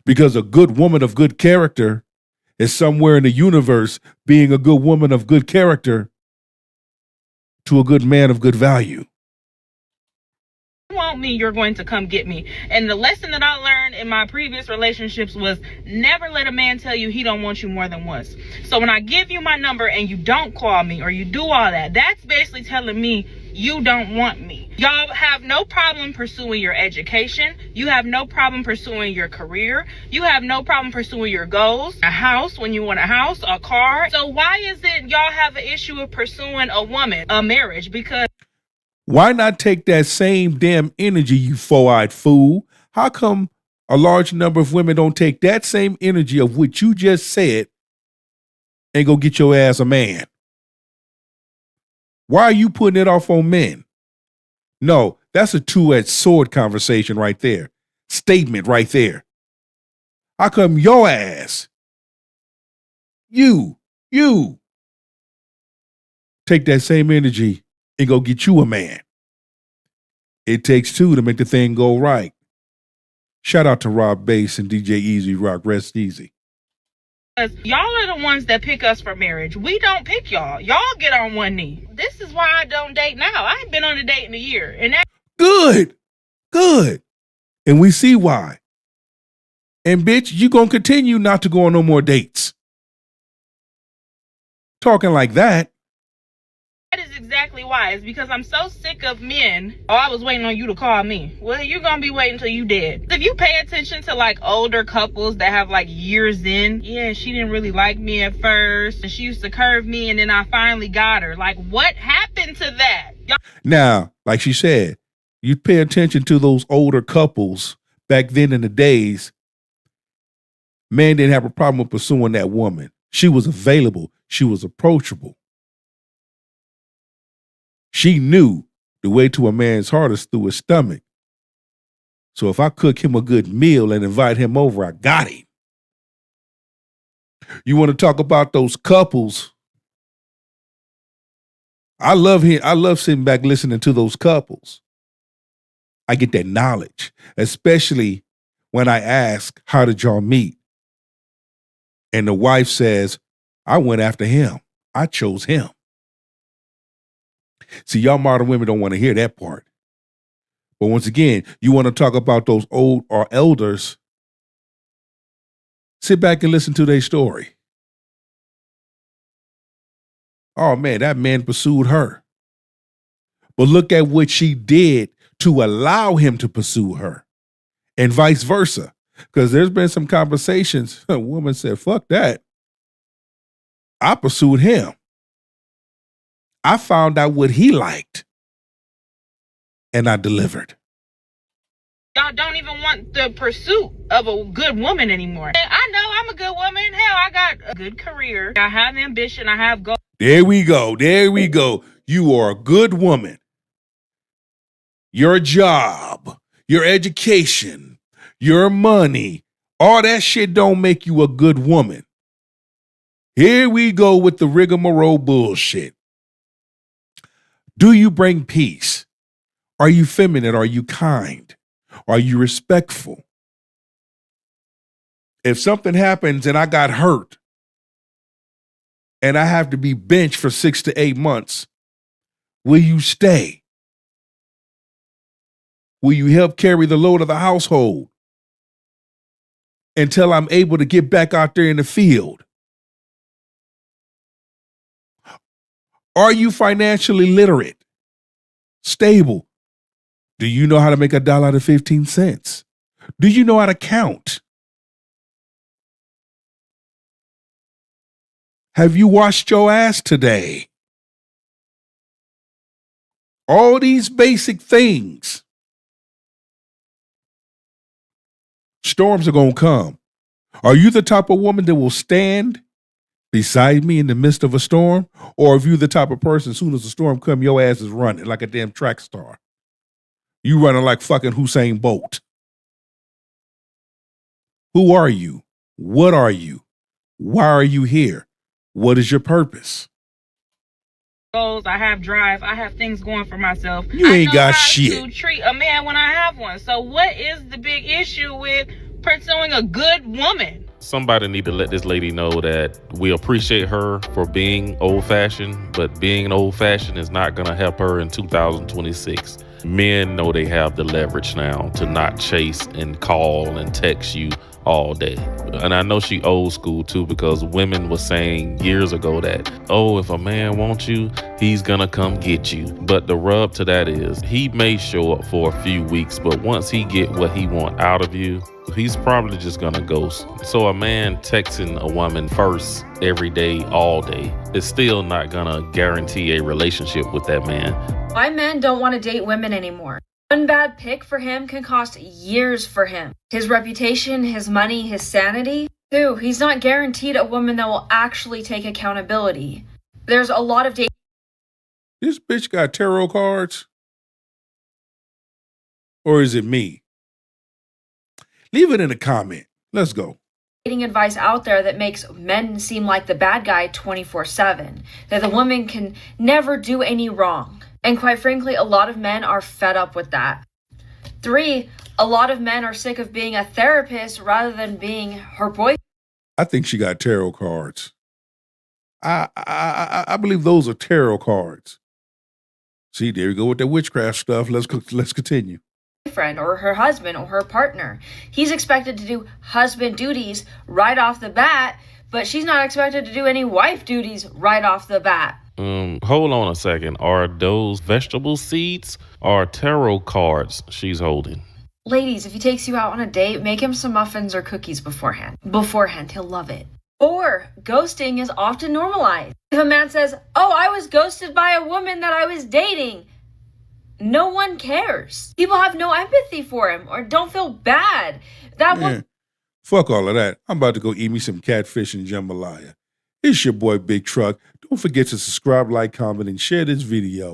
Because a good woman of good character is somewhere in the universe being a good woman of good character to a good man of good value. Want me, you're going to come get me. And the lesson that I learned in my previous relationships was never let a man tell you he don't want you more than once. So when I give you my number and you don't call me or you do all that, that's basically telling me you don't want me. Y'all have no problem pursuing your education. You have no problem pursuing your career. You have no problem pursuing your goals. A house when you want a house, a car. So why is it y'all have an issue with pursuing a woman, a marriage? Because why not take that same damn energy, you four-eyed fool? How come a large number of women don't take that same energy of what you just said and go get your ass a man? Why are you putting it off on men? No, that's a two-edged sword conversation right there. Statement right there. How come your ass, you, take that same energy and go get you a man? It takes two to make the thing go right. Shout out to Rob Bass and DJ Easy Rock. Rest easy. Because y'all are the ones that pick us for marriage. We don't pick y'all. Y'all get on one knee. This is why I don't date now. I ain't been on a date in a year. And that Good. And we see why. And bitch, you gonna continue not to go on no more dates. Talking like that. is exactly why. It's because I'm so sick of men. Oh, I was waiting on you to call me. Well, you're gonna be waiting till you dead. If you pay attention to like older couples that have like years in, yeah, she didn't really like me at first, and she used to curve me, and then I finally got her. Like, what happened to that? Now, like she said, you pay attention to those older couples back then in the days. Man didn't have a problem with pursuing that woman. She was available. She was approachable. She knew the way to a man's heart is through his stomach. So if I cook him a good meal and invite him over, I got him. You want to talk about those couples? I love sitting back listening to those couples. I get that knowledge, especially when I ask, how did y'all meet? And the wife says, I went after him. I chose him. See, y'all modern women don't want to hear that part. But once again, you want to talk about those old or elders, sit back and listen to their story. Oh man, that man pursued her. But look at what she did to allow him to pursue her, and vice versa. Because there's been some conversations. A woman said, fuck that. I pursued him. I found out what he liked, and I delivered. Y'all don't even want the pursuit of a good woman anymore. I know I'm a good woman. Hell, I got a good career. I have ambition. I have goals. There we go. You are a good woman. Your job, your education, your money, all that shit don't make you a good woman. Here we go with the rigmarole bullshit. Do you bring peace? Are you feminine? Are you kind? Are you respectful? If something happens and I got hurt and I have to be benched for 6 to 8 months, will you stay? Will you help carry the load of the household until I'm able to get back out there in the field? Are you financially literate? Stable? Do you know how to make $1 out of 15 cents? Do you know how to count? Have you washed your ass today? All these basic things. Storms are going to come. Are you the type of woman that will stand beside me in the midst of a storm? Or if you the type of person, as soon as the storm comes, your ass is running like a damn track star? You running like fucking Usain Bolt. Who are you? What are you? Why are you here? What is your purpose? Goals, I have drive, I have things going for myself. You ain't got shit. I know how to treat a man when I have one. So what is the big issue with pursuing a good woman? Somebody need to let this lady know that we appreciate her for being old-fashioned, but being old-fashioned is not going to help her in 2026. Men know they have the leverage now to not chase and call and text you all day. And I know she old school too, because women were saying years ago that, oh, if a man wants you, he's gonna come get you. But the rub to that is he may show up for a few weeks, but once he get what he want out of you, he's probably just gonna ghost. So a man texting a woman first every day, all day, is still not gonna guarantee a relationship with that man. Why men don't want to date women anymore? One bad pick for him can cost years for him. His reputation, his money, his sanity. 2, he's not guaranteed a woman that will actually take accountability. There's a lot of dating. This bitch got tarot cards? Or is it me? Leave it in a comment. Let's go. Dating advice out there that makes men seem like the bad guy 24/7. That the woman can never do any wrong. And quite frankly, a lot of men are fed up with that. 3, a lot of men are sick of being a therapist rather than being her boyfriend. I think she got tarot cards. I believe those are tarot cards. See, there you go with that witchcraft stuff. Let's continue. Boyfriend or her husband or her partner. He's expected to do husband duties right off the bat, but she's not expected to do any wife duties right off the bat. Hold on a second. Are those vegetable seeds or tarot cards she's holding? Ladies, if he takes you out on a date, make him some muffins or cookies beforehand. He'll love it. Or ghosting is often normalized. If a man says, "Oh, I was ghosted by a woman that I was dating," no one cares. People have no empathy for him or don't feel bad. Fuck all of that. I'm about to go eat me some catfish and jambalaya. It's your boy Big Truck. Don't forget to subscribe, like, comment, and share this video.